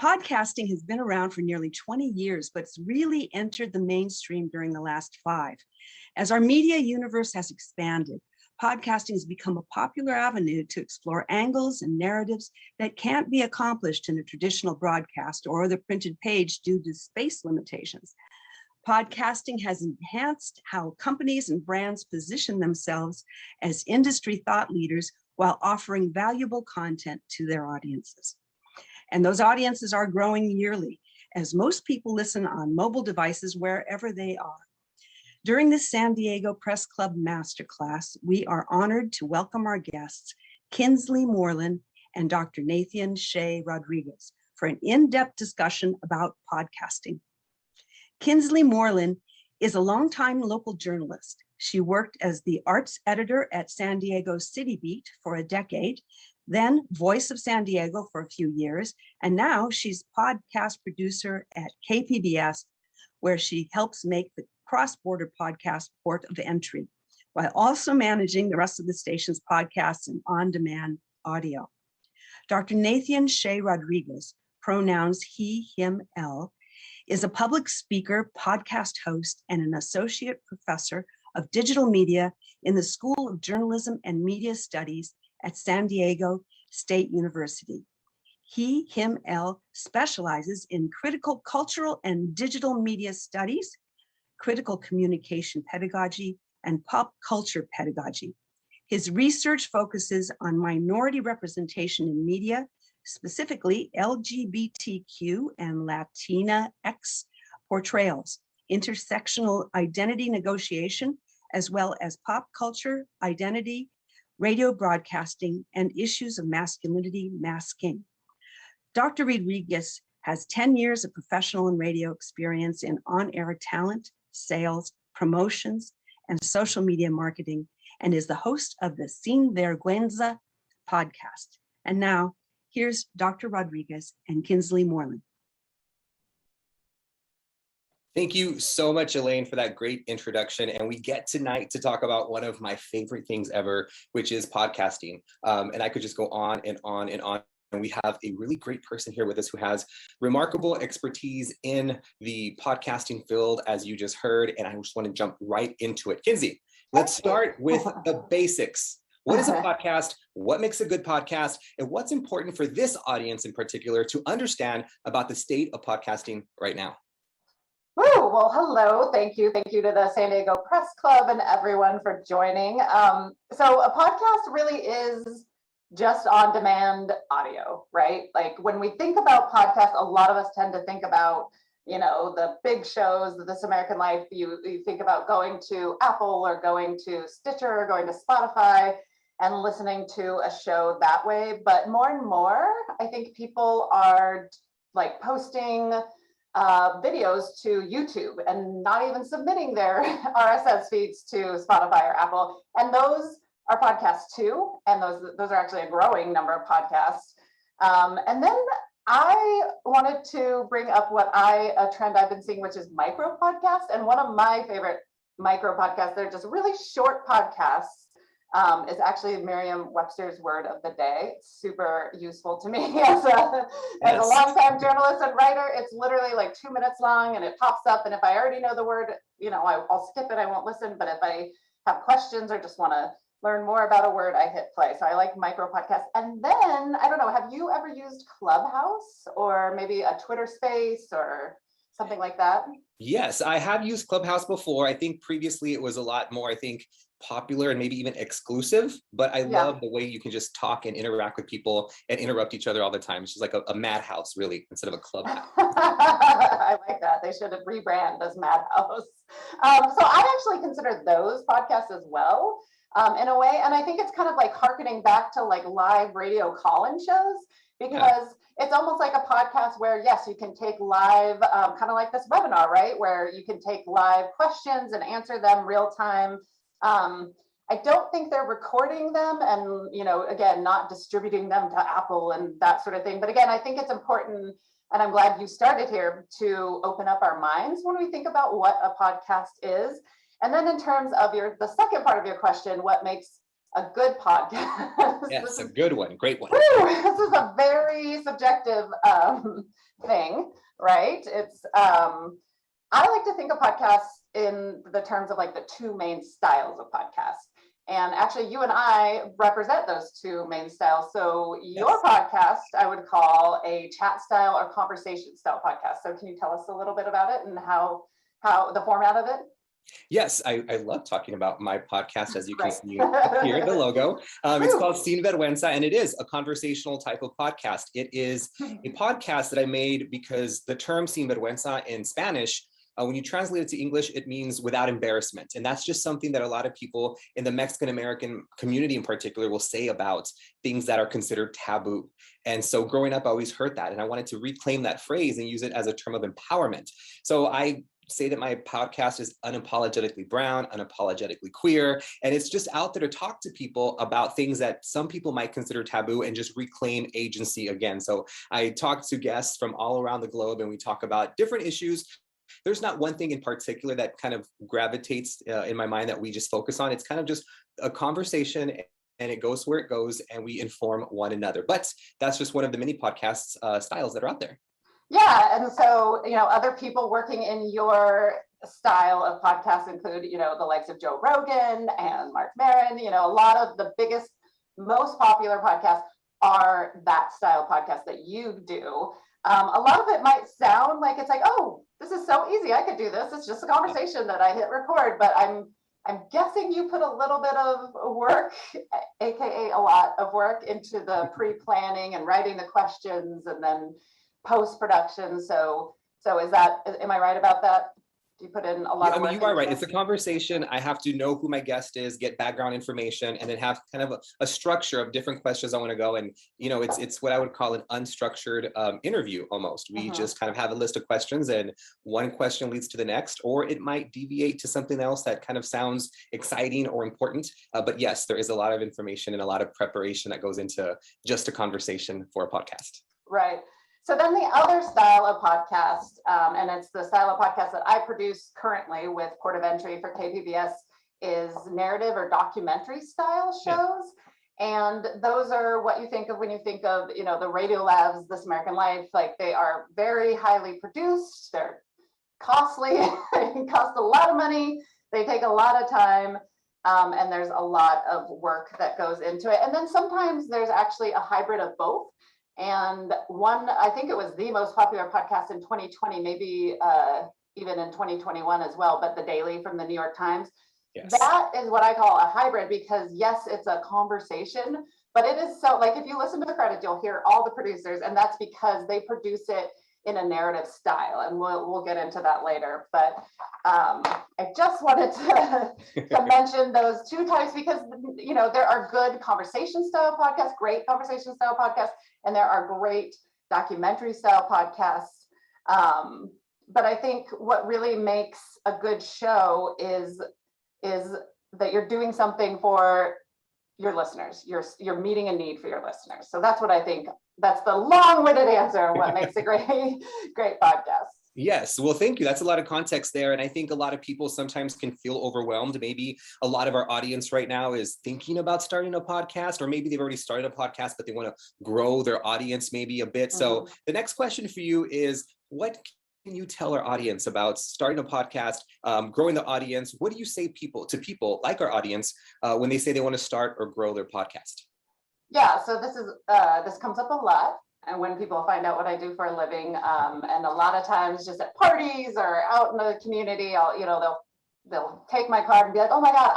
Podcasting has been around for nearly 20 years, but it's really entered the mainstream during the last 5. As our media universe has expanded, podcasting has become a popular avenue to explore angles and narratives that can't be accomplished in a traditional broadcast or the printed page due to space limitations. Podcasting has enhanced how companies and brands position themselves as industry thought leaders while offering valuable content to their audiences. And those audiences are growing yearly, as most people listen on mobile devices wherever they are. During this San Diego Press Club Masterclass, we are honored to welcome our guests, Kinsee Morlan and Dr. Nathian Shae Rodriguez, for an in-depth discussion about podcasting. Kinsee Morlan is a longtime local journalist. She worked as the arts editor at San Diego City Beat for a decade, then Voice of San Diego for a few years, and now she's podcast producer at KPBS, where she helps make the cross-border podcast port of entry, while also managing the rest of the station's podcasts and on-demand audio. Dr. Nathian Shae Rodriguez, pronouns he, him, el, is a public speaker, podcast host, and an associate professor of digital media in the School of Journalism and Media Studies at San Diego State University. He, him, el specializes in critical cultural and digital media studies, critical communication pedagogy, and pop culture pedagogy. His research focuses on minority representation in media, specifically LGBTQ and Latinx portrayals, intersectional identity negotiation, as well as pop culture, identity, radio broadcasting, and issues of masculinity masking. Dr. Rodriguez has 10 years of professional and radio experience in on-air talent, sales, promotions, and social media marketing, and is the host of the Sin Vergüenza podcast. And now, here's Dr. Rodriguez and Kinsee Morlan. Thank you so much, Elaine, for that great introduction. And we get tonight to talk about one of my favorite things ever, which is podcasting. And I could just go on and on and on. And we have a really great person here with us who has remarkable expertise in the podcasting field, as you just heard. And I just want to jump right into it. Kinsee, let's start with the basics. What is a podcast? What makes a good podcast? And what's important for this audience in particular to understand about the state of podcasting right now? Oh, well, hello. Thank you. Thank you to the San Diego Press Club and everyone for joining. So a podcast really is just on-demand audio, right? Like when we think about podcasts, a lot of us tend to think about, you know, the big shows, This American Life. You think about going to Apple or going to Stitcher or going to Spotify and listening to a show that way. But more and more, I think people are like posting videos to YouTube and not even submitting their RSS feeds to Spotify or Apple. And those are podcasts too. And those are actually a growing number of podcasts. And then I wanted to bring up a trend I've been seeing, which is micro podcasts. And one of my favorite micro podcasts, they're just really short podcasts, is actually Merriam-Webster's word of the day. It's super useful to me as a longtime journalist and writer. It's literally like 2 minutes long and it pops up. And if I already know the word, you know, I'll skip it, I won't listen. But if I have questions or just want to learn more about a word, I hit play. So I like micro podcasts. And then, I don't know, have you ever used Clubhouse or maybe a Twitter Space or something like that? Yes, I have used Clubhouse before. I think previously it was a lot more, popular and maybe even exclusive, but I love the way you can just talk and interact with people and interrupt each other all the time. It's just like a madhouse, really, instead of a clubhouse. I like that. They should have rebranded as Madhouse. So I actually consider those podcasts as well, in a way. And I think it's kind of like hearkening back to like live radio call-in shows, because it's almost like a podcast where, yes, you can take live, kind of like this webinar, right? Where you can take live questions and answer them real time. I don't think they're recording them and, you know, again, not distributing them to Apple and that sort of thing. But again, I think it's important, and I'm glad you started here, to open up our minds when we think about what a podcast is. And then in terms of the second part of your question, what makes a good podcast. Yes, a good one. Great one. This is a very subjective thing, right? It's I like to think of podcasts in the terms of like the two main styles of podcasts. And actually, you and I represent those two main styles. So your podcast, I would call a chat style or conversation style podcast. So can you tell us a little bit about it and how the format of it? Yes, I love talking about my podcast, as you can see here, the logo. It's called Sinvergüenza, and it is a conversational type of podcast. It is a podcast that I made because the term Sinvergüenza in Spanish, when you translate it to English, it means without embarrassment. And that's just something that a lot of people in the Mexican-American community in particular will say about things that are considered taboo. And so growing up, I always heard that. And I wanted to reclaim that phrase and use it as a term of empowerment. So I say that my podcast is unapologetically brown, unapologetically queer, and it's just out there to talk to people about things that some people might consider taboo and just reclaim agency again. So I talk to guests from all around the globe and we talk about different issues. There's not one thing in particular that kind of gravitates in my mind that we just focus on. It's kind of just a conversation and it goes where it goes and we inform one another. But that's just one of the many podcasts styles that are out there. Yeah, and so, other people working in your style of podcasts include, the likes of Joe Rogan and Mark Maron. A lot of the biggest, most popular podcasts are that style podcast that you do. A lot of it might sound like it's like, oh, this is so easy. I could do this. It's just a conversation that I hit record, but I'm guessing you put a little bit of work, AKA a lot of work into the pre-planning and writing the questions and then post-production. So am I right about that? Do you put in a lot of work? You are right. It's a conversation. I have to know who my guest is, get background information, and then have kind of a structure of different questions I want to go. And, it's what I would call an unstructured interview almost. We just kind of have a list of questions and one question leads to the next, or it might deviate to something else that kind of sounds exciting or important. But yes, there is a lot of information and a lot of preparation that goes into just a conversation for a podcast. Right. So then the other style of podcast, and it's the style of podcast that I produce currently with Port of Entry for KPBS, is narrative or documentary style shows. Yeah. And those are what you think of when you think of, the Radio Labs, This American Life. Like, they are very highly produced. They're costly. They cost a lot of money. They take a lot of time. And there's a lot of work that goes into it. And then sometimes there's actually a hybrid of both. And one, I think it was the most popular podcast in 2020, maybe even in 2021 as well, but The Daily from the New York Times. Yes. That is what I call a hybrid because yes, it's a conversation, but it is so, like, if you listen to the credits, you'll hear all the producers, and that's because they produce it in a narrative style. And we'll get into that later. But I just wanted to mention those two types because, there are good conversation style podcasts, great conversation style podcasts, and there are great documentary style podcasts. But I think what really makes a good show is that you're doing something for your listeners. You're meeting a need for your listeners. So that's what I think. That's the long-winded answer of what makes a great podcast. Yes. Well, thank you. That's a lot of context there. And I think a lot of people sometimes can feel overwhelmed. Maybe a lot of our audience right now is thinking about starting a podcast, or maybe they've already started a podcast, but they want to grow their audience maybe a bit. Mm-hmm. So the next question for you is, what can you tell our audience about starting a podcast, growing the audience? What do you say to people like our audience when they say they want to start or grow their podcast? Yeah, so this comes up a lot, and when people find out what I do for a living, and a lot of times just at parties or out in the community, they'll take my card and be like, "Oh my God,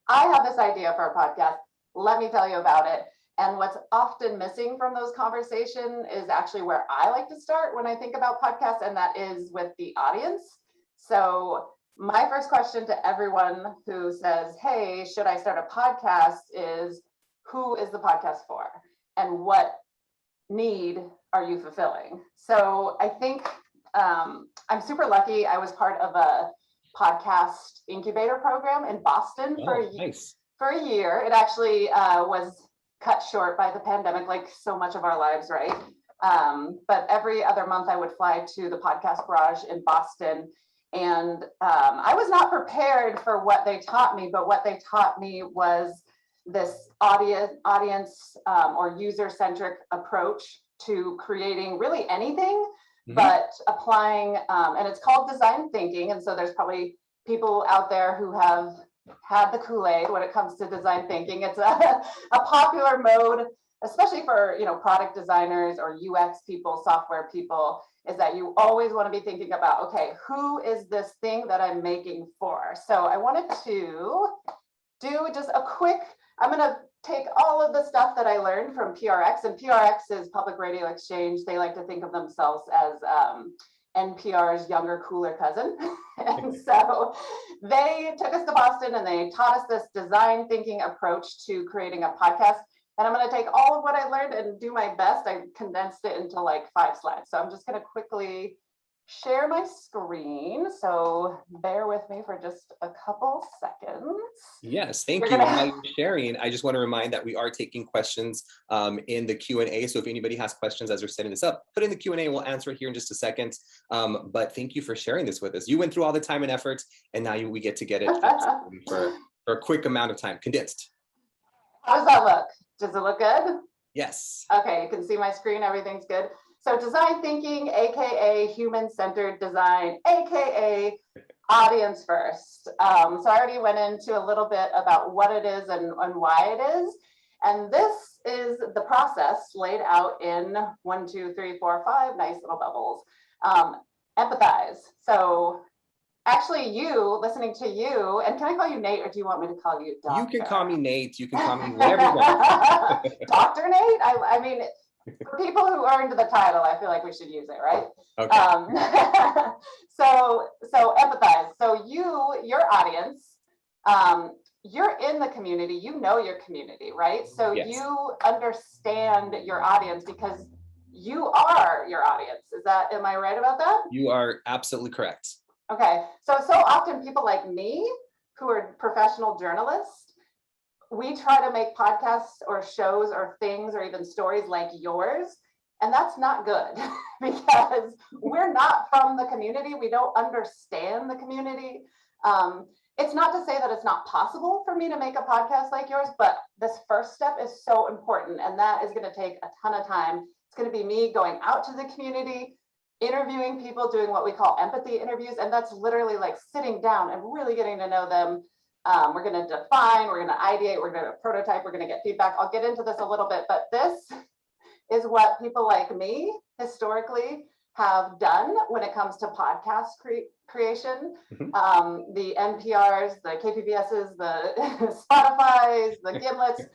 I have this idea for a podcast. Let me tell you about it." And what's often missing from those conversations is actually where I like to start when I think about podcasts, and that is with the audience. So my first question to everyone who says, "Hey, should I start a podcast?" is, who is the podcast for? And what need are you fulfilling? So I think I'm super lucky. I was part of a podcast incubator program in Boston for a year. It actually was cut short by the pandemic, like so much of our lives, right? But every other month I would fly to the podcast garage in Boston. And I was not prepared for what they taught me, but what they taught me was this audience or user-centric approach to creating really anything, but applying, and it's called design thinking. And so there's probably people out there who have had the Kool-Aid when it comes to design thinking. It's a popular mode, especially for, you know, product designers or UX people, software people, is that you always want to be thinking about, okay, who is this thing that I'm making for? So I wanted to do just a quick, I'm going to take all of the stuff that I learned from PRX, and PRX is Public Radio Exchange. They like to think of themselves as NPR's younger, cooler cousin. And so they took us to Boston and they taught us this design thinking approach to creating a podcast. And I'm going to take all of what I learned and do my best. I condensed it into like 5 slides. So I'm just going to quickly share my screen. So bear with me for just a couple seconds. Yes, thank you. While you're sharing, I just want to remind that we are taking questions in the Q&A. So if anybody has questions as we're setting this up, put in the Q&A. We'll answer it here in just a second. But thank you for sharing this with us. You went through all the time and effort, and now we get to get it for a quick amount of time, condensed. How does that look? Does it look good? Yes. Okay, you can see my screen, everything's good. So design thinking, AKA human-centered design, AKA audience first. So I already went into a little bit about what it is and why it is. And this is the process laid out in 1, 2, 3, 4, 5 nice little bubbles. Empathize. So actually listening to you, and can I call you Nate, or do you want me to call you Doctor? You can call me Nate. You can call me whatever you want. Dr. Nate? I mean, for people who earned the title, I feel like we should use it, right? Okay. So empathize. So your audience, you're in the community, you know your community, right? So yes. You understand your audience because you are your audience. Am I right about that? You are absolutely correct. Okay, so often people like me, who are professional journalists, we try to make podcasts or shows or things or even stories like yours, and that's not good because we're not from the community. We don't understand the community. It's not to say that it's not possible for me to make a podcast like yours, but this first step is so important, and that is going to take a ton of time. It's going to be me going out to the community, interviewing people, doing what we call empathy interviews. And that's literally like sitting down and really getting to know them. We're going to define, we're going to ideate, we're going to prototype, we're going to get feedback. I'll get into this a little bit, but this is what people like me historically have done when it comes to podcast creation. The NPRs, the KPBSs, the Spotify's, the Gimlets,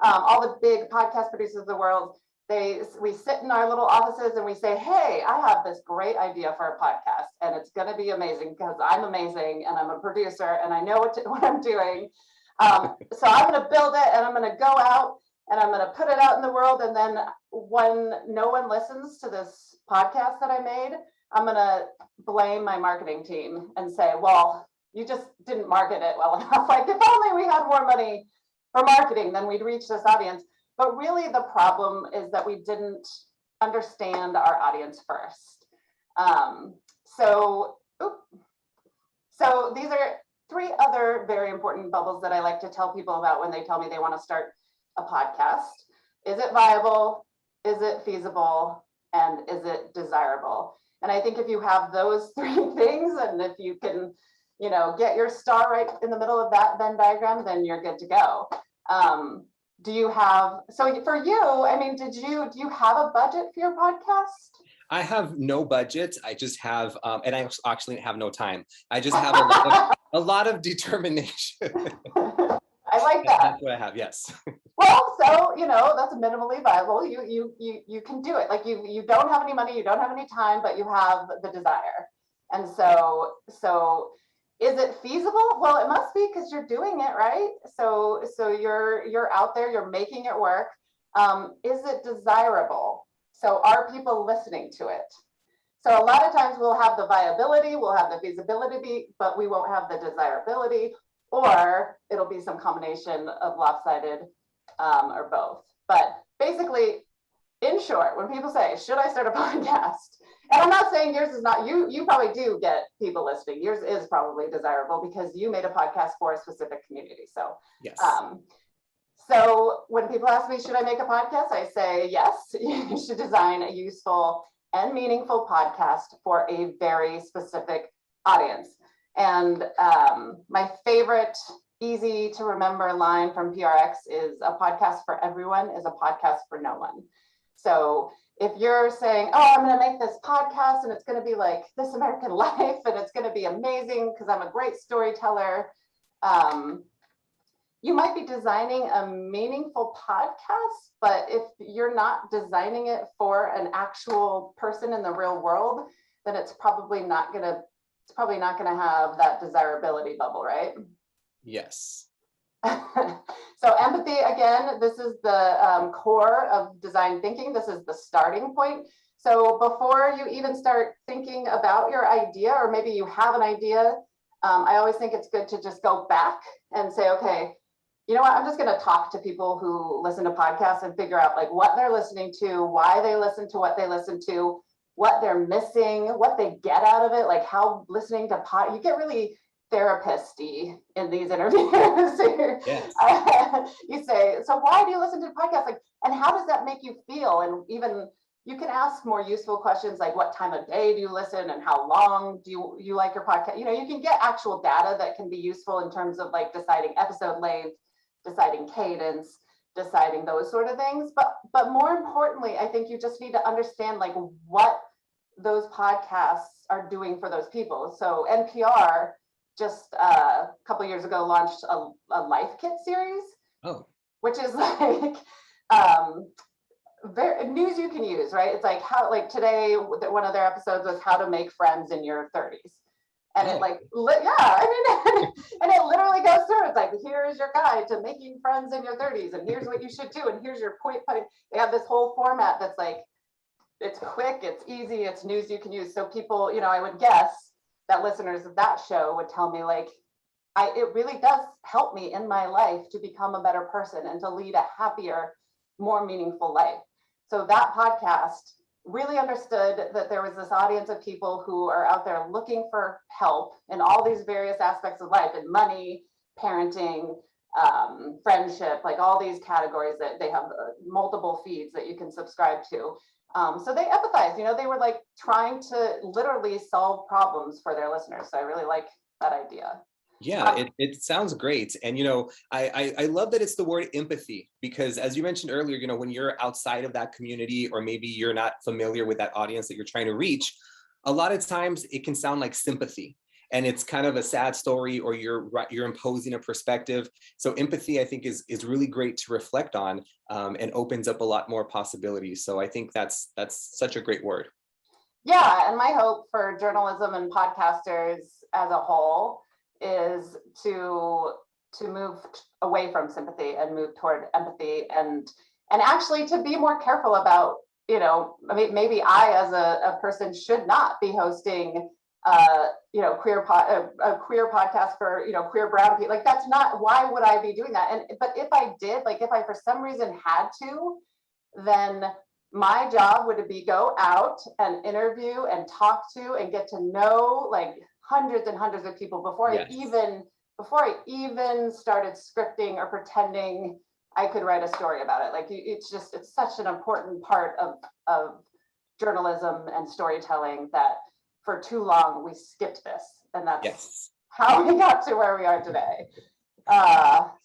all the big podcast producers of the world. We sit in our little offices and we say, hey, I have this great idea for a podcast and it's going to be amazing because I'm amazing and I'm a producer and I know what I'm doing. So I'm going to build it and I'm going to go out and I'm going to put it out in the world. And then when no one listens to this podcast that I made, I'm going to blame my marketing team and say, well, you just didn't market it well enough. Like if only we had more money for marketing, then we'd reach this audience. But really the problem is that we didn't understand our audience first. So these are 3 other very important bubbles that I like to tell people about when they tell me they want to start a podcast. Is it viable? Is it feasible? And is it desirable? And I think if you have those 3 things, and if you can, get your star right in the middle of that Venn diagram, then you're good to go. Do you have, so for you, I mean, do you have a budget for your podcast? I have no budget. I just have, and I actually have no time. I just have a lot of determination. I like that. That's what I have. Yes. Well, so, that's minimally viable. You can do it. Like you don't have any money, you don't have any time, but you have the desire. And so is it feasible? Well, it must be because you're doing it, right? So you're out there, you're making it work. Is it desirable? So are people listening to it? So a lot of times we'll have the viability, we'll have the feasibility, but we won't have the desirability, or it'll be some combination of lopsided or both. But basically, in short, when people say, should I start a podcast? And I'm not saying yours is not, you probably do get people listening. Yours is probably desirable because you made a podcast for a specific community. So, yes. So when people ask me, should I make a podcast? I say, yes, you should design a useful and meaningful podcast for a very specific audience. And my favorite easy to remember line from PRX is a podcast for everyone is a podcast for no one. So if you're saying, oh, I'm going to make this podcast and it's going to be like This American Life and it's going to be amazing because I'm a great storyteller, you might be designing a meaningful podcast, but if you're not designing it for an actual person in the real world, then it's probably not going to have that desirability bubble, right? Yes. So empathy, again, this is the core of design thinking. This is the starting point. So before you even start thinking about your idea, or maybe you have an idea, I always think it's good to just go back and say, okay, you know what, I'm just going to talk to people who listen to podcasts and figure out like what they're listening to, why they listen to what they listen to, what they're missing, what they get out of it, like how listening to you get really therapist-y in these interviews. Yes. You say, so why do you listen to podcasts? Like, and how does that make you feel? And even you can ask more useful questions like what time of day do you listen and how long do you like your podcast? You know, you can get actual data that can be useful in terms of like deciding episode length, deciding cadence, deciding those sort of things. But more importantly, I think you just need to understand like what those podcasts are doing for those people. So NPR just a couple of years ago launched a life kit series, which is like news you can use, right? It's like how, like today, one of their episodes was how to make friends in your 30s. And it like, I mean, and it literally goes through. It's like, here's your guide to making friends in your 30s, and here's what you should do, and here's your point. They have this whole format that's like, it's quick, it's easy, it's news you can use. So people, you know, I would guess that listeners of that show would tell me like, it really does help me in my life to become a better person and to lead a happier, more meaningful life. So that podcast really understood that there was this audience of people who are out there looking for help in all these various aspects of life, in money, parenting, friendship, like all these categories that they have multiple feeds that you can subscribe to. So they empathize, you know, they were like trying to literally solve problems for their listeners. So I really like that idea. Yeah, it sounds great. And, you know, I love that it's the word empathy, because as you mentioned earlier, you know, when you're outside of that community, or maybe you're not familiar with that audience that you're trying to reach, a lot of times it can sound like sympathy. And it's kind of a sad story, or you're imposing a perspective. So empathy, I think, is really great to reflect on, and opens up a lot more possibilities. So I think that's such a great word. Yeah, and my hope for journalism and podcasters as a whole is to move away from sympathy and move toward empathy, and actually to be more careful about, you know, I mean, maybe I as a person should not be hosting you know, a queer podcast for, you know, queer brown people. Like, that's not, why would I be doing that? But if I did, like if I for some reason had to, then my job would be go out and interview and talk to and get to know like hundreds and hundreds of people before I even started scripting or pretending I could write a story about it. Like, it's such an important part of journalism and storytelling that for too long we skipped this, and that's how we got to where we are today.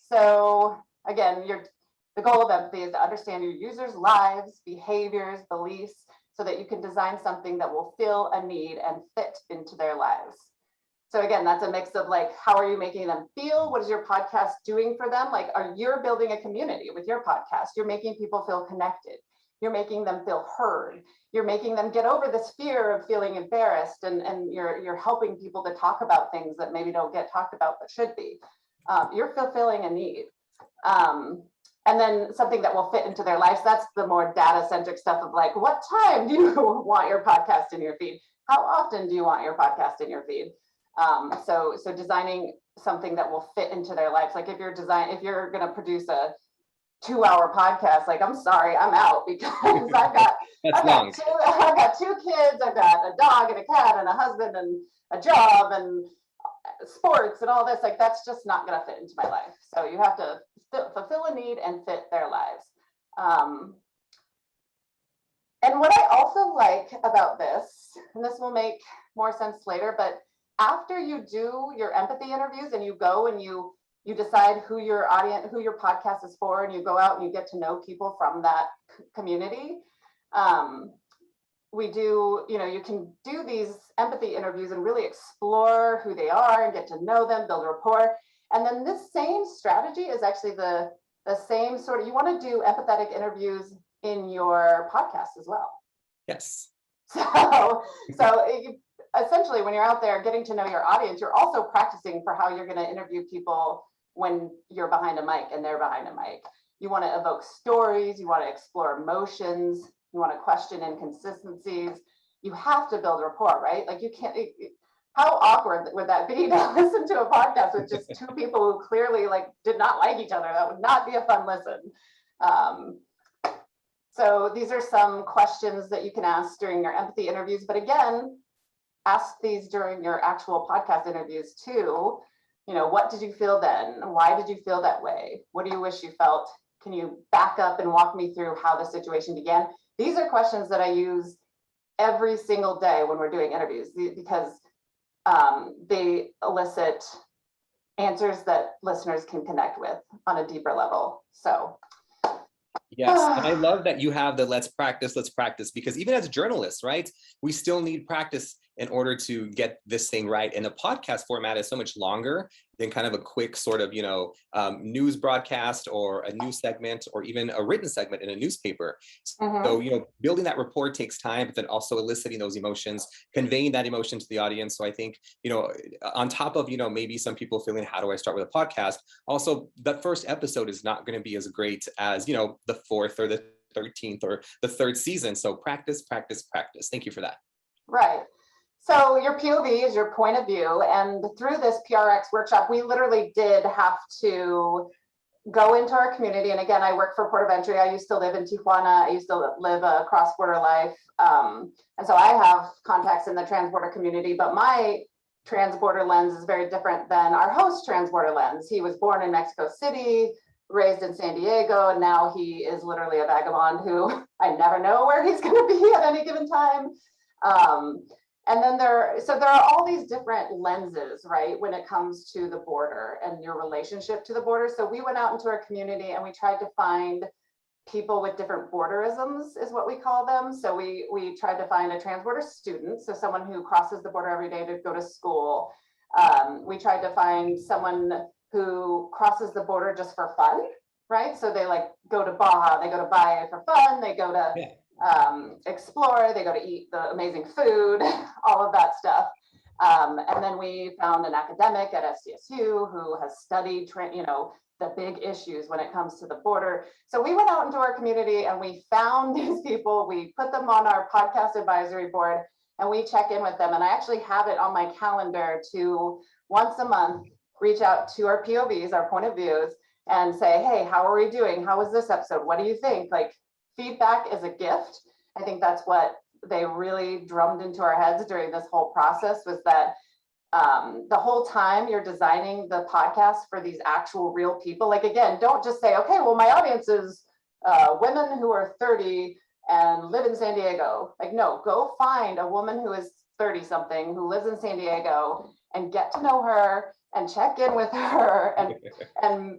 So again, the goal of empathy is to understand your users' lives, behaviors, beliefs, so that you can design something that will fill a need and fit into their lives. So again, that's a mix of like, how are you making them feel? What is your podcast doing for them? Like, you're building a community with your podcast. You're making people feel connected. You're making them feel heard. You're making them get over this fear of feeling embarrassed, and you're helping people to talk about things that maybe don't get talked about but should be. You're fulfilling a need. And then something that will fit into their lives. That's the more data-centric stuff of like, what time do you want your podcast in your feed? How often do you want your podcast in your feed? So designing something that will fit into their lives. Like if you're going to produce a 2-hour podcast, like, I'm sorry, I'm out, because I've got two kids, I've got a dog and a cat and a husband and a job and sports and all this. Like, that's just not going to fit into my life. So you have to fulfill a need and fit their lives. And what I also like about this, and this will make more sense later, but after you do your empathy interviews and you go and you decide who your audience, who your podcast is for, and you go out and you get to know people from that community, we do, you can do these empathy interviews and really explore who they are and get to know them, build rapport. And then this same strategy is actually the same sort of, you want to do empathetic interviews in your podcast as well. Yes. So essentially, when you're out there getting to know your audience, you're also practicing for how you're going to interview people when you're behind a mic and they're behind a mic. You want to evoke stories, you want to explore emotions, you want to question inconsistencies. You have to build rapport, right? Like you can't, how awkward would that be to listen to a podcast with just two people who clearly did not like each other? That would not be a fun listen. So these are some questions that you can ask during your empathy interviews, but again, ask these during your actual podcast interviews too. What did you feel then? Why did you feel that way? What do you wish you felt? Can you back up and walk me through how the situation began? These are questions that I use every single day when we're doing interviews because they elicit answers that listeners can connect with on a deeper level. So. Yes, and I love that you have the let's practice, because even as journalists, right, we still need practice in order to get this thing right. And the podcast format is so much longer than kind of a quick sort of, news broadcast or a news segment or even a written segment in a newspaper. So, building that rapport takes time, but then also eliciting those emotions, conveying that emotion to the audience. So I think, on top of, maybe some people feeling, how do I start with a podcast? Also, that first episode is not going to be as great as, the fourth or the 13th or the third season. So practice. Thank you for that. Right. So your POV is your point of view. And through this PRX workshop, we literally did have to go into our community. And again, I work for Port of Entry. I used to live in Tijuana. I used to live a cross-border life. And so I have contacts in the transborder community, but my transborder lens is very different than our host transborder lens. He was born in Mexico City, raised in San Diego, and now he is literally a vagabond who I never know where he's going to be at any given time. And then there are all these different lenses, right, when it comes to the border and your relationship to the border. So we went out into our community and we tried to find people with different borderisms, is what we call them. So we tried to find a transborder student, so someone who crosses the border every day to go to school. We tried to find someone who crosses the border just for fun, right? So they go to Baja, they go to Bahia for fun, they go to explore, they go to eat the amazing food, all of that stuff. And then we found an academic at SDSU who has studied, the big issues when it comes to the border. So we went out into our community and we found these people, we put them on our podcast advisory board and we check in with them. And I actually have it on my calendar to once a month reach out to our POVs, our point of views, and say, hey, how are we doing? How was this episode? What do you think? Feedback is a gift. I think that's what they really drummed into our heads during this whole process, was that the whole time you're designing the podcast for these actual real people. Again, don't just say, okay, well, my audience is women who are 30 and live in San Diego. No, go find a woman who is 30 something who lives in San Diego and get to know her and check in with her and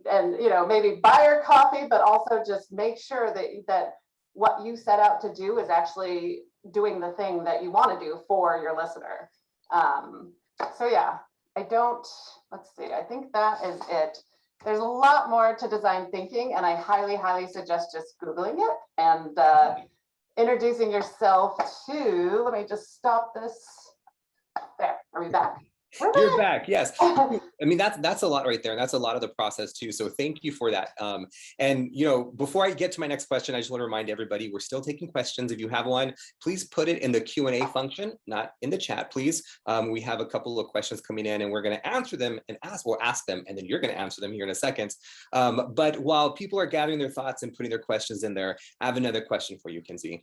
maybe buy her coffee, but also just make sure that what you set out to do is actually doing the thing that you want to do for your listener. So yeah, let's see, I think that is it. There's a lot more to design thinking, and I highly, highly suggest just Googling it and introducing yourself to, let me just stop this. There, are we back? You're back. Yes. I mean, that's a lot right there. And that's a lot of the process too. So thank you for that. And, before I get to my next question, I just want to remind everybody, we're still taking questions. If you have one, please put it in the Q&A function, not in the chat, please. We have a couple of questions coming in and we're going to answer them and ask them, and then you're going to answer them here in a second. But while people are gathering their thoughts and putting their questions in there, I have another question for you, Kinsee.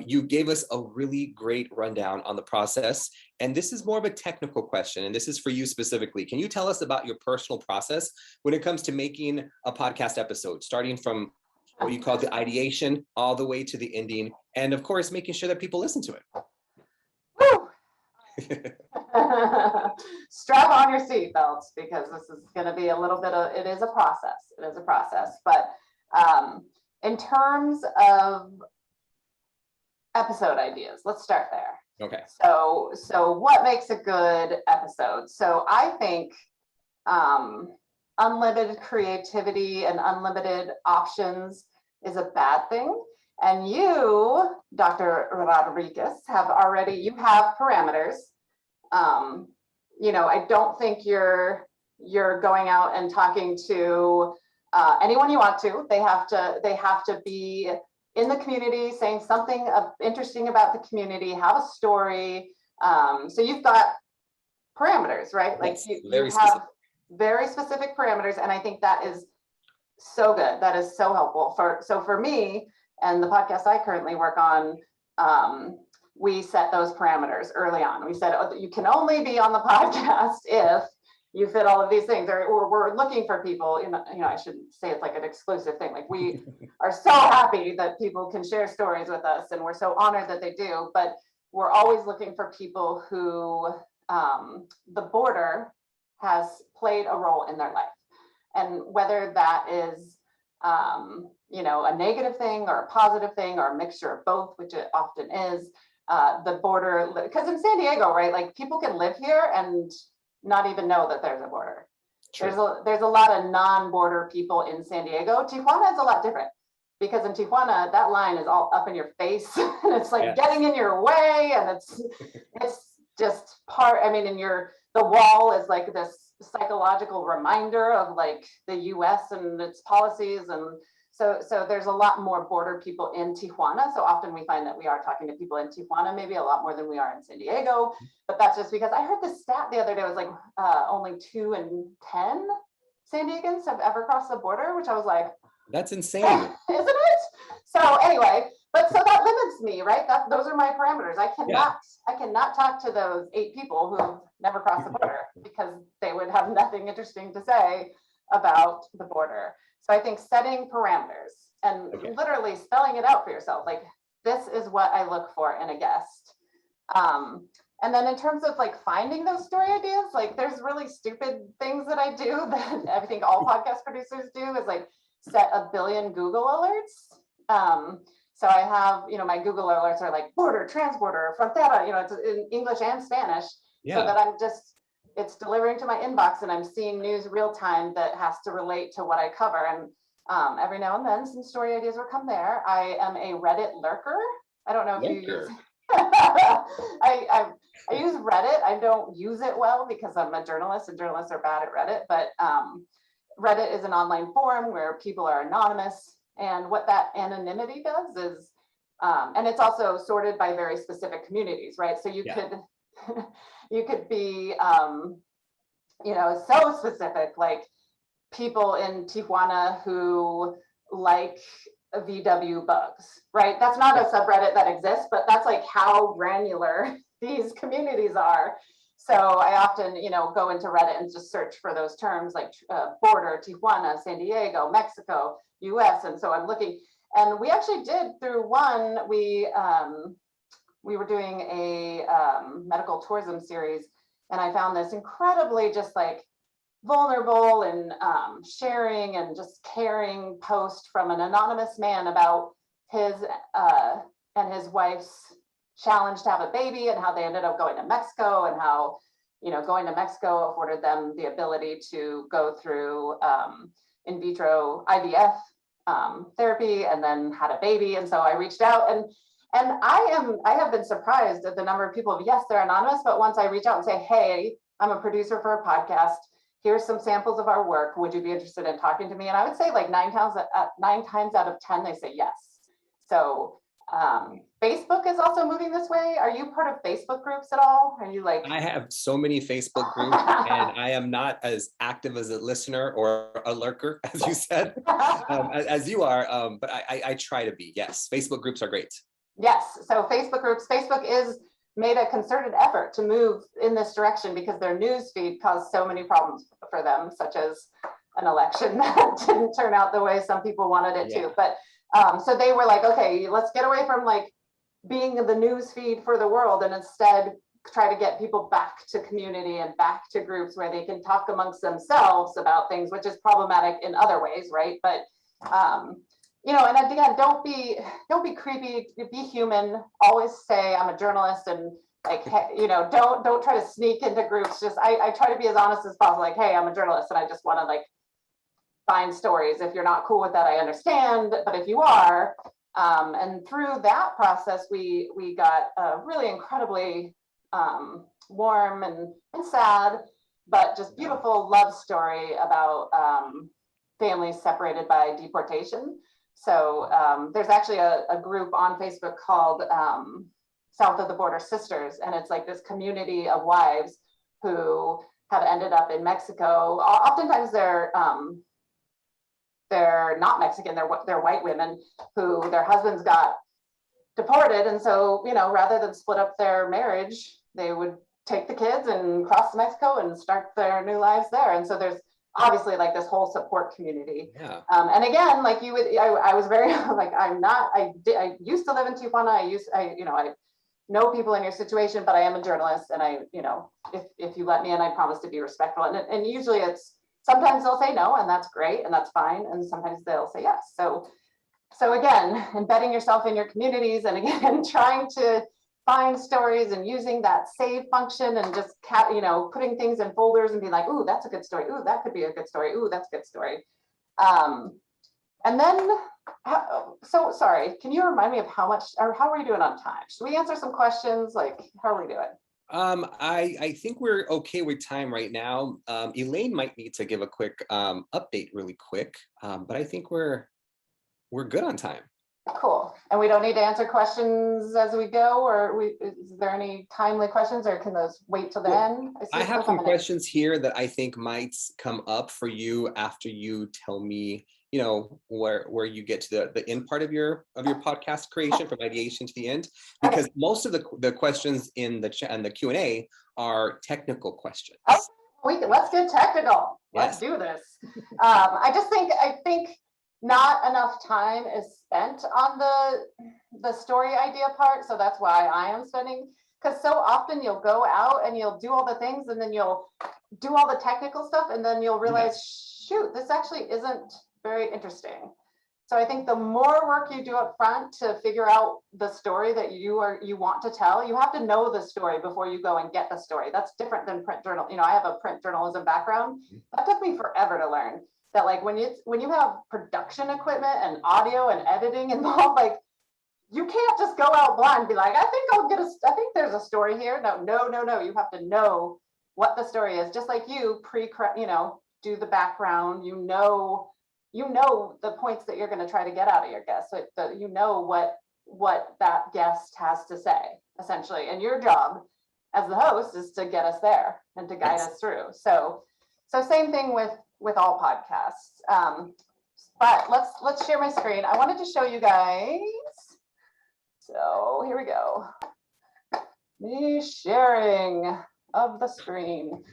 You gave us a really great rundown on the process. And this is more of a technical question. and this is for you specifically. Can you tell us about your personal process when it comes to making a podcast episode, starting from what you call the ideation all the way to the ending, and of course, making sure that people listen to it? Woo! Strap on your seatbelts, because this is going to be a little bit of, it is a process. It is a process. But in terms of episode ideas, let's start there. Okay. So what makes a good episode? So I think unlimited creativity and unlimited options is a bad thing. And you, Dr. Rodriguez, have parameters. I don't think you're going out and talking to anyone you want to. They have to be in the community, saying something interesting about the community, have a story. So you've got parameters, right? Like you have very specific parameters, and I think that is so good. That is so helpful. For me and the podcast I currently work on, we set those parameters early on. We said, oh, you can only be on the podcast if you fit all of these things, or we're looking for people. I shouldn't say it's like an exclusive thing. Like, we are so happy that people can share stories with us, and we're so honored that they do. But we're always looking for people who the border has played a role in their life, and whether that is a negative thing or a positive thing or a mixture of both, which it often is. The border, because in San Diego, right, like, people can live here and not even know that there's a border. True. There's a lot of non-border people in San Diego. Tijuana is a lot different, because in Tijuana, that line is all up in your face and it's like getting in your way, and it's just the wall is like this psychological reminder of like the US and its policies, and so there's a lot more border people in Tijuana. So often we find that we are talking to people in Tijuana, maybe a lot more than we are in San Diego. But that's just because I heard this stat the other day, was like only 2 in 10 San Diegans have ever crossed the border, which I was like, that's insane. Isn't it? So anyway, so that limits me, right? Those are my parameters. I cannot talk to those 8 people who've never crossed the border, because they would have nothing interesting to say about the border. So I think setting parameters and literally spelling it out for yourself, like, this is what I look for in a guest. And then in terms of like finding those story ideas, like, there's really stupid things that I do that I think all podcast producers do, is like set 1 billion Google alerts. So I have, my Google alerts are like border, transporter, frontera, it's in English and Spanish, so that it's delivering to my inbox, and I'm seeing news real time that has to relate to what I cover. And every now and then some story ideas will come there. I am a Reddit lurker. I don't know if you use I use Reddit. I don't use it well because I'm a journalist, and journalists are bad at Reddit, but Reddit is an online forum where people are anonymous. And what that anonymity does is, and it's also sorted by very specific communities, right? So you could be, so specific, like people in Tijuana who like VW bugs, right? That's not a subreddit that exists, but that's like how granular these communities are. So I often, go into Reddit and just search for those terms, like border, Tijuana, San Diego, Mexico, US. And so I'm looking, and we actually did through one, we were doing a medical tourism series, and I found this incredibly just like vulnerable and sharing and just caring post from an anonymous man about his and his wife's challenge to have a baby, and how they ended up going to Mexico, and how going to Mexico afforded them the ability to go through in vitro IVF therapy, and then had a baby. And so I reached out, and I have been surprised at the number of people. Yes, they're anonymous, but once I reach out and say, hey, I'm a producer for a podcast, here's some samples of our work, would you be interested in talking to me? And I would say like 9 times out of 10 they say yes. So Facebook is also moving this way. Are you part of Facebook groups at all? Are you like? I have so many Facebook groups, and I am not as active as a listener or a lurker, as you said, as you are. But I try to be. Yes, Facebook groups are great. Yes. So Facebook groups. Facebook is made a concerted effort to move in this direction because their news feed caused so many problems for them, such as an election that didn't turn out the way some people wanted it to. But so they were like, okay, let's get away from like being the news feed for the world and instead try to get people back to community and back to groups where they can talk amongst themselves about things, which is problematic in other ways, right? But you know, and again, don't be creepy, be human. Always say I'm a journalist, and like, you know, don't try to sneak into groups. Just I try to be as honest as possible. Like, hey, I'm a journalist, and I just want to like find stories. If you're not cool with that, I understand. But if you are, and through that process, we got a really incredibly warm and sad, but just beautiful love story about families separated by deportation. So there's actually a group on Facebook called South of the Border Sisters, and it's like this community of wives who have ended up in Mexico. Oftentimes they're not Mexican, they're white women who their husbands got deported, and so, you know, rather than split up their marriage, they would take the kids and cross to Mexico and start their new lives there. And so there's obviously like this whole support community. Yeah. And again, like I was very like, I used to live in Tijuana. I know people in your situation, but I am a journalist, and you know, if you let me in, I promise to be respectful. And usually sometimes they'll say no, and that's great, and that's fine. And sometimes they'll say yes. So again, embedding yourself in your communities, and again, trying to find stories and using that save function, and just you know, putting things in folders and being like, ooh, that's a good story. Ooh, that could be a good story. Ooh, that's a good story. And then, so sorry, can you remind me of how are we doing on time? Should we answer some questions? Like, how are we doing? I think we're okay with time right now. Elaine might need to give a quick update really quick, but I think we're good on time. Cool. And we don't need to answer questions as we go, or is there any timely questions, or can those wait till the end? I have some questions here that I think might come up for you after you tell me, you know, where you get to the end part of your podcast creation, from ideation to the end, because most of the questions in the chat and the Q&A are technical questions. Okay. Let's get technical. Let's do this. I think not enough time is spent on the story idea part, so that's why I am spending, because so often you'll go out and you'll do all the things, and then you'll do all the technical stuff, and then you'll realize, shoot, this actually isn't very interesting. So I think the more work you do up front to figure out the story that you want to tell, you have to know the story before you go and get the story. That's different than print journal. You know, I have a print journalism background. That took me forever to learn. That like when you have production equipment and audio and editing involved, like you can't just go out blind and be like, I think there's a story here. No. You have to know what the story is. Just like you do the background, you know the points that you're going to try to get out of your guest. So you know what that guest has to say, essentially. And your job as the host is to get us there and to guide us through. So same thing with all podcasts. But let's share my screen. I wanted to show you guys. So here we go. Me sharing of the screen.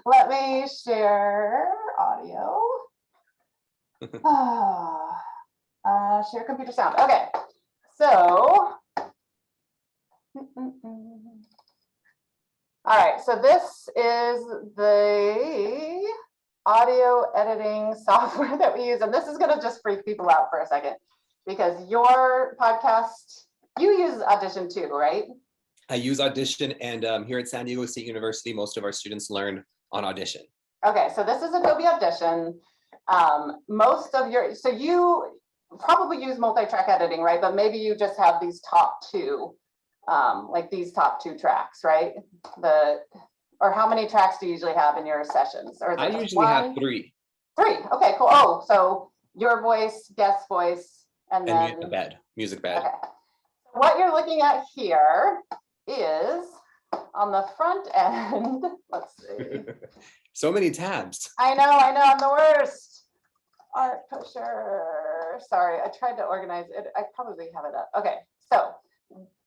Let me share audio. Share computer sound. Okay. So all right, so this is the audio editing software that we use, and this is going to just freak people out for a second, because your podcast, you use Audition too, right? I use Audition, and here at San Diego State University, most of our students learn on Audition. Okay, so this is Adobe Audition. So you probably use multi-track editing, right? But maybe you just have these top two. Like these top two tracks, right? Or how many tracks do you usually have in your sessions? Or I usually have three. Three. Okay, cool. Oh, so your voice, guest voice, and then music bed. Okay. What you're looking at here is on the front end. Let's see. So many tabs. I know. I'm the worst. Art pusher. Sorry, I tried to organize it. I probably have it up. Okay, so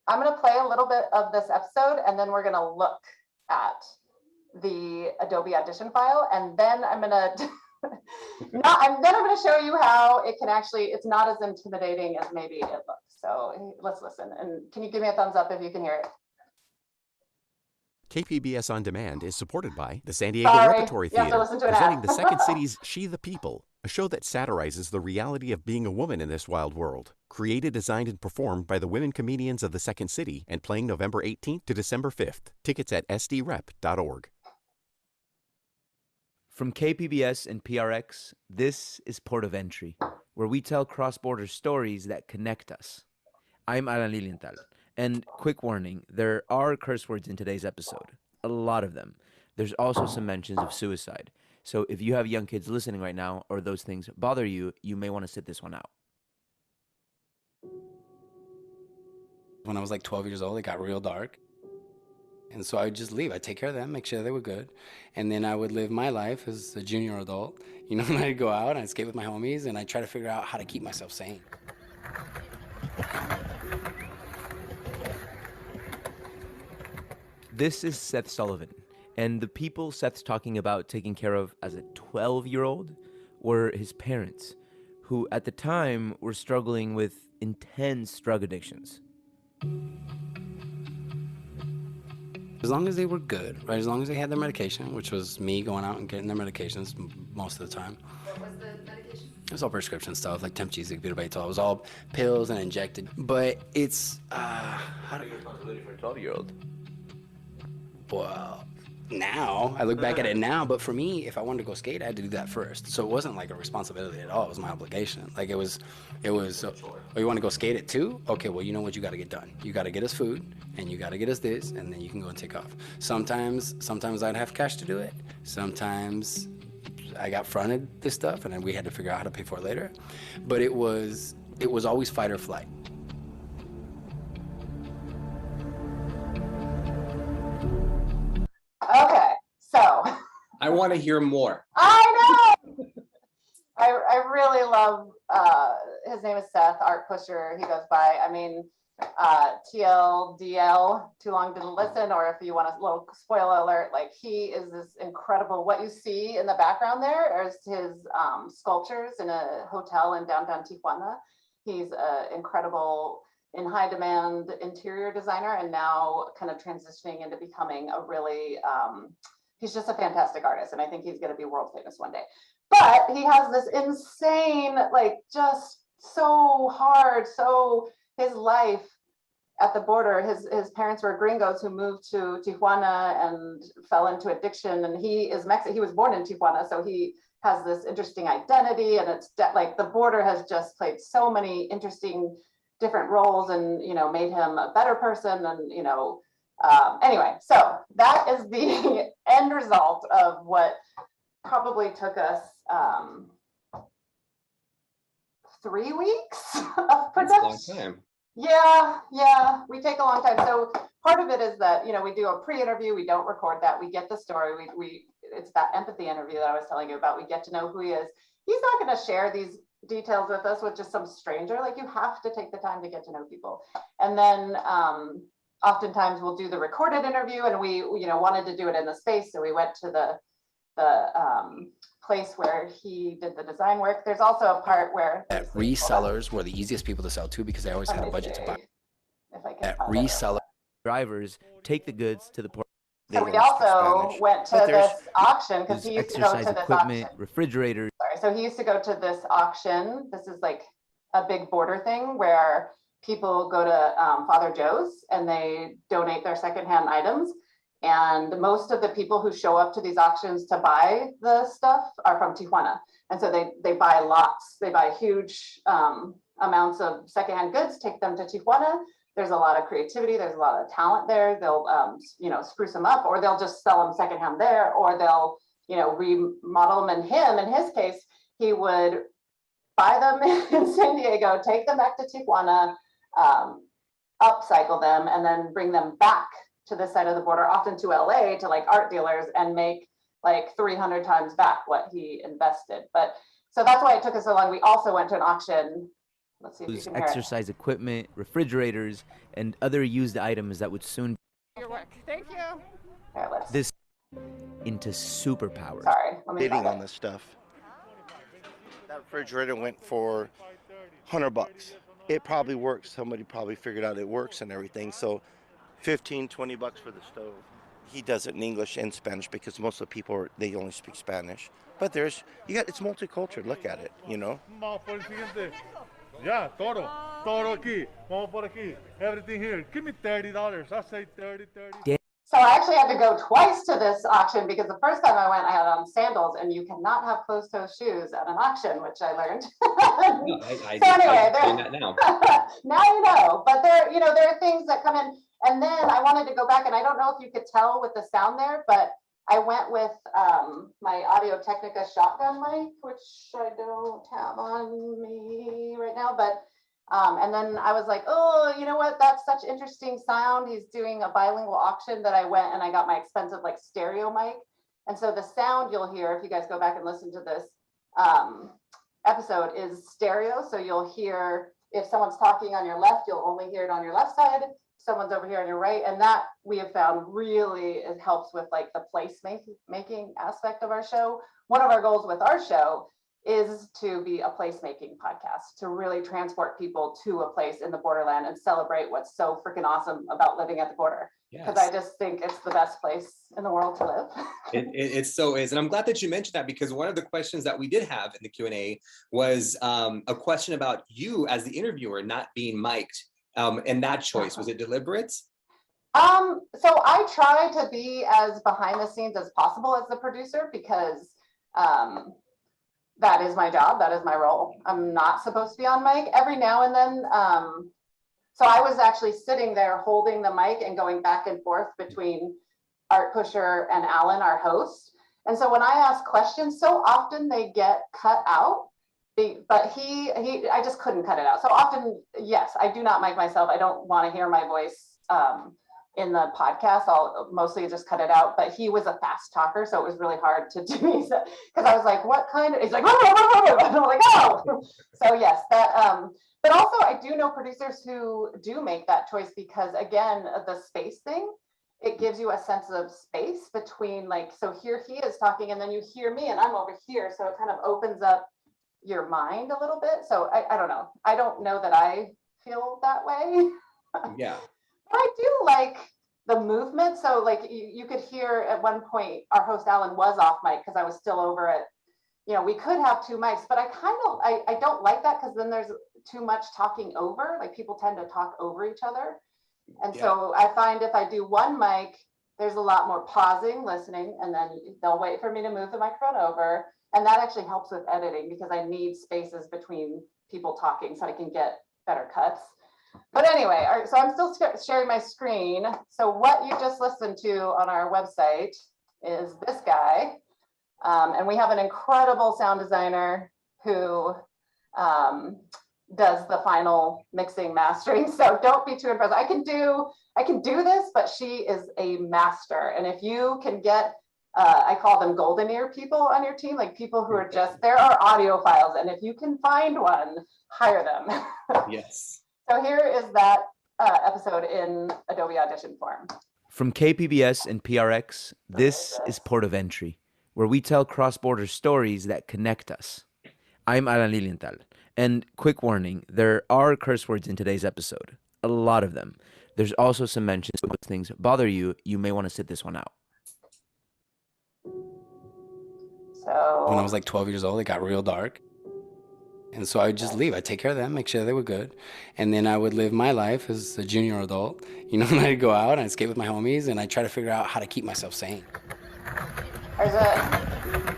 I'm going to play a little bit of this episode, and then we're going to look at the Adobe Audition file, and then I'm going to I'm going to show you how it can actually, it's not as intimidating as maybe it looks. So let's listen. And can you give me a thumbs up if you can hear it? KPBS On Demand is supported by the San Diego Repertory Theater, presenting the Second City's She the People, a show that satirizes the reality of being a woman in this wild world. Created, designed, and performed by the women comedians of the Second City, and playing November 18th to December 5th. Tickets at sdrep.org. From KPBS and PRX, this is Port of Entry, where we tell cross-border stories that connect us. I'm Alan Lilienthal, and quick warning, there are curse words in today's episode, a lot of them. There's also some mentions of suicide, so if you have young kids listening right now or those things bother you, you may want to sit this one out. When I was like 12 years old, it got real dark. And so I would just leave. I'd take care of them, make sure they were good. And then I would live my life as a junior adult. You know, and I'd go out and I'd skate with my homies and I'd try to figure out how to keep myself sane. This is Seth Sullivan, and the people Seth's talking about taking care of as a 12-year-old were his parents, who at the time were struggling with intense drug addictions. As long as they were good, right? As long as they had their medication, which was me going out and getting their medications most of the time. What was the medication? It was all prescription stuff, like Temgesic, butyrate. It was all pills and injected. But it's, how do you... Responsibility for a 12-year-old. Well, now, I look back at it now, but for me, if I wanted to go skate, I had to do that first. So it wasn't like a responsibility at all. It was my obligation. Like it was, oh, you want to go skate it too? Okay, well, you know what you got to get done. You got to get us food, and you got to get us this, and then you can go and take off. Sometimes I'd have cash to do it. Sometimes I got fronted this stuff, and then we had to figure out how to pay for it later. But it was always fight or flight. Okay, so. I want to hear more. I know. I really love, his name is Seth, Art Pusher, he goes by. I mean, TLDL, Too Long Didn't Listen, or if you want a little spoiler alert, like he is this incredible, what you see in the background there is his sculptures in a hotel in downtown Tijuana. He's an incredible, in high demand interior designer, and now kind of transitioning into becoming a really, he's just a fantastic artist, and I think he's gonna be world famous one day. But he has this insane, like just so hard, so his life at the border, his parents were gringos who moved to Tijuana and fell into addiction, and he is Mexican. He was born in Tijuana, so he has this interesting identity, and it's like the border has just played so many interesting different roles, and you know, made him a better person, and you know, anyway, so that is the end result of what probably took us 3 weeks of production. That's a long time. Yeah, we take a long time. So part of it is that, you know, we do a pre-interview, we don't record that, we get the story, it's that empathy interview that I was telling you about. We get to know who he is. He's not going to share these details with us with just some stranger. Like, you have to take the time to get to know people. And then oftentimes we'll do the recorded interview, and we you know, wanted to do it in the space, so we went to the place where he did the design work. There's also a part where resellers were the easiest people to sell to because they always had a budget to buy. At reseller Drivers take the goods to the port. So we also went to this auction because he used to go to Exercise this equipment, auction. refrigerators. Sorry, so he used to go to this auction. This is like a big border thing where people go to Father Joe's and they donate their secondhand items. And most of the people who show up to these auctions to buy the stuff are from Tijuana. And so they buy lots. They buy huge amounts of secondhand goods, take them to Tijuana. There's a lot of creativity. There's a lot of talent there. They'll, you know, spruce them up, or they'll just sell them secondhand there, or they'll, you know, remodel them. And in his case, he would buy them in San Diego, take them back to Tijuana, upcycle them, and then bring them back to this side of the border, often to LA, to like art dealers, and make like 300 times back what he invested. But so that's why it took us so long. We also went to an auction Let's see if you can hear exercise equipment, refrigerators, and other used items that would soon Your work. Thank you. Here, this into superpowers. Sorry, let me bidding on this stuff. That refrigerator went for $100. It probably works. Somebody probably figured out it works and everything. So $15, $20 for the stove. He does it in English and Spanish because most of the people, they only speak Spanish. But it's multicultural. Look at it, you know. Yeah, todo aquí. Vamos por aquí. Everything here. Give me $30. I say 30. So I actually had to go twice to this auction because the first time I went, I had on sandals, and you cannot have closed-toe shoes at an auction, which I learned. No, now. Now you know. But there are things that come in, and then I wanted to go back, and I don't know if you could tell with the sound there, but I went with my Audio Technica shotgun mic, which I don't have on me right now, but and then I was like, oh, you know what? That's such interesting sound. He's doing a bilingual auction that I went and I got my expensive like stereo mic. And so the sound you'll hear, if you guys go back and listen to this episode, is stereo. So you'll hear, if someone's talking on your left, you'll only hear it on your left side. Someone's over here on your right. And that we have found really, it helps with like the place making aspect of our show. One of our goals with our show is to be a placemaking podcast, to really transport people to a place in the borderland and celebrate what's so freaking awesome about living at the border. Because I just think it's the best place in the world to live. It so is. And I'm glad that you mentioned that, because one of the questions that we did have in the Q&A was a question about you as the interviewer not being mic'd. And that choice, was it deliberate? So I try to be as behind the scenes as possible as the producer, because that is my job. That is my role. I'm not supposed to be on mic. Every now and then. So I was actually sitting there holding the mic and going back and forth between Art Pusher and Alan, our host. And so when I ask questions, so often they get cut out. But I just couldn't cut it out. So often, yes, I do not mic myself. I don't want to hear my voice in the podcast. I'll mostly just cut it out. But he was a fast talker, so it was really hard to do. Because I was like, "What kind of?" He's like, "Oh," and I'm like, "Oh." So yes, that. But also, I do know producers who do make that choice because, again, the space thing. It gives you a sense of space between, like, so here he is talking, and then you hear me, and I'm over here, so it kind of opens up your mind a little bit. So I don't know. I don't know that I feel that way. Yeah. But I do like the movement. So like you could hear at one point, our host Alan was off mic because I was still over at, we could have two mics, but I don't like that because then there's too much talking over. Like people tend to talk over each other. And so I find if I do one mic, there's a lot more pausing, listening, and then they'll wait for me to move the microphone over. And that actually helps with editing because I need spaces between people talking so I can get better cuts. But anyway, so I'm still sharing my screen. So what you just listened to on our website is this guy. And we have an incredible sound designer who does the final mixing, mastering. So don't be too impressed. I can do this, but she is a master. And if you can get I call them golden ear people on your team, like people who are there are audiophiles, and if you can find one, hire them. Yes. So here is that episode in Adobe Audition form. From KPBS and PRX, this is Port of Entry, where we tell cross-border stories that connect us. I'm Alan Lilienthal, and quick warning, there are curse words in today's episode, a lot of them. There's also some mentions of things bother you, you may want to sit this one out. So when I was like 12 years old, it got real dark. And so I would just leave. I'd take care of them, make sure they were good. And then I would live my life as a junior adult. And I'd go out and I'd skate with my homies and I'd try to figure out how to keep myself sane. There's a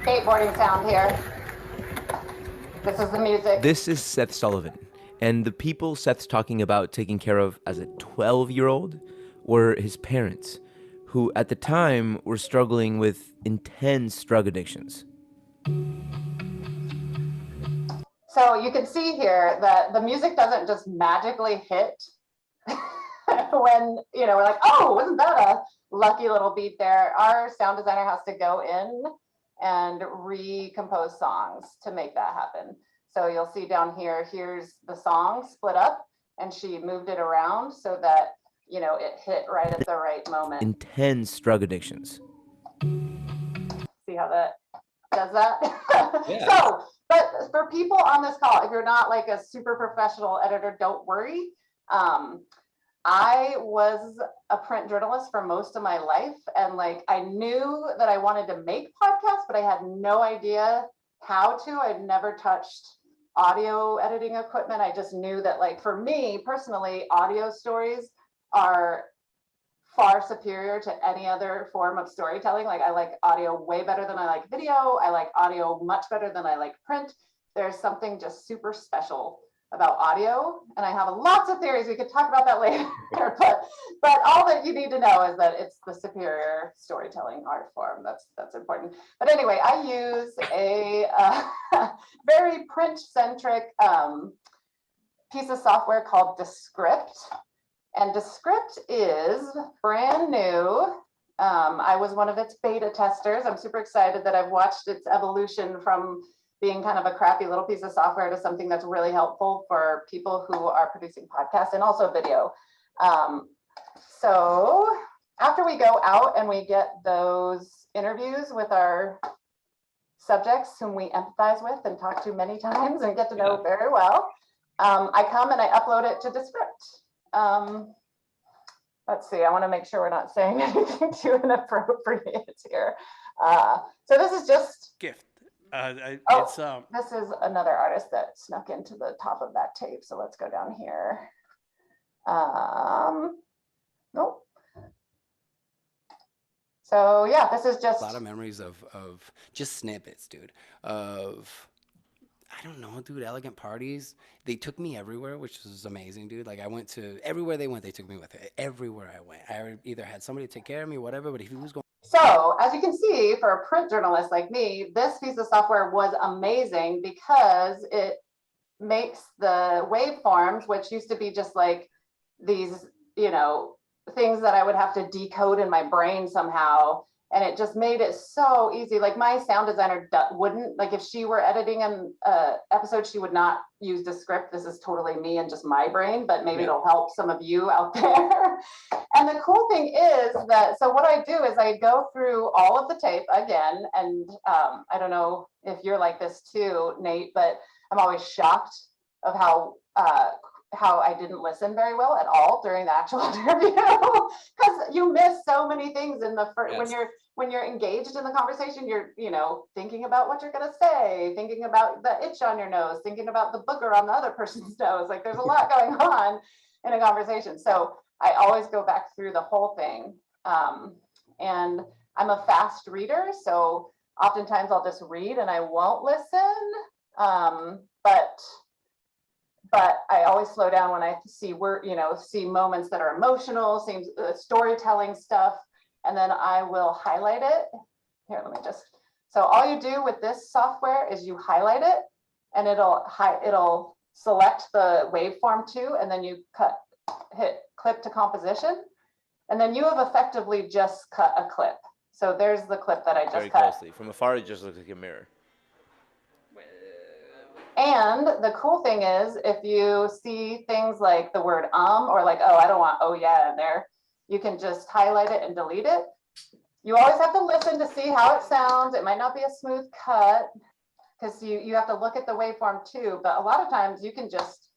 skateboarding sound here. This is the music. This is Seth Sullivan. And the people Seth's talking about taking care of as a 12-year-old were his parents, who at the time were struggling with intense drug addictions. So you can see here that the music doesn't just magically hit when, we're like, oh, wasn't that a lucky little beat there? Our sound designer has to go in and recompose songs to make that happen. So you'll see down here, here's the song split up, and she moved it around so that, you know, it hit right at the right moment. Intense drug addictions. See how that does that? Yeah. So, but for people on this call, if you're not like a super professional editor, don't worry. I was a print journalist for most of my life, and like I knew that I wanted to make podcasts, but I had no idea how to. I'd never touched audio editing equipment. I just knew that, like, for me personally, audio stories are far superior to any other form of storytelling. Like, I like audio way better than I like video. I like audio much better than I like print. There's something just super special about audio, and I have lots of theories. We could talk about that later, but all that you need to know is that it's the superior storytelling art form. That's important. But anyway, I use a very print-centric piece of software called DeSCRIPT, and DeSCRIPT is brand new. I was one of its beta testers. I'm super excited that I've watched its evolution from being kind of a crappy little piece of software to something that's really helpful for people who are producing podcasts and also video. So after we go out and we get those interviews with our subjects whom we empathize with and talk to many times and get to know very well, I come and I upload it to DeSCRIPT. Let's see, I want to make sure we're not saying anything too inappropriate here. So this is just Gift. This is another artist that snuck into the top of that tape. So let's go down here. Nope. So yeah, this is just a lot of memories of just snippets, dude, of, I don't know, dude, elegant parties. They took me everywhere, which was amazing, dude. Like, I went to everywhere they went, they took me with it. Everywhere I went, I either had somebody to take care of me, whatever, but if he was going. So as you can see, for a print journalist like me, this piece of software was amazing because it makes the waveforms, which used to be just like these, you know, things that I would have to decode in my brain somehow. And it just made it so easy. Like, my sound designer wouldn't, like, if she were editing an episode, she would not use DeSCRIPT. This is totally me and just my brain, but maybe it'll help some of you out there. And the cool thing is that, so what I do is I go through all of the tape again. And I don't know if you're like this too, Nate, but I'm always shocked of how I didn't listen very well at all during the actual interview, because you miss so many things in the first, when you're engaged in the conversation, you're, you know, thinking about what you're going to say, thinking about the itch on your nose, thinking about the booger on the other person's nose. Like, there's a lot going on in a conversation. So I always go back through the whole thing. And I'm a fast reader, so oftentimes I'll just read and I won't listen. But I always slow down when I see see moments that are emotional, storytelling stuff, and then I will highlight it. Here, let me just. So all you do with this software is you highlight it, and it'll select the waveform too, and then you hit clip to composition, and then you have effectively just cut a clip. So there's the clip that I just cut. Very closely. From afar, it just looks like a mirror. And the cool thing is, if you see things like the word or like, oh, I don't want oh yeah in there, you can just highlight it and delete it. You always have to listen to see how it sounds. It might not be a smooth cut because you have to look at the waveform too, but a lot of times you can just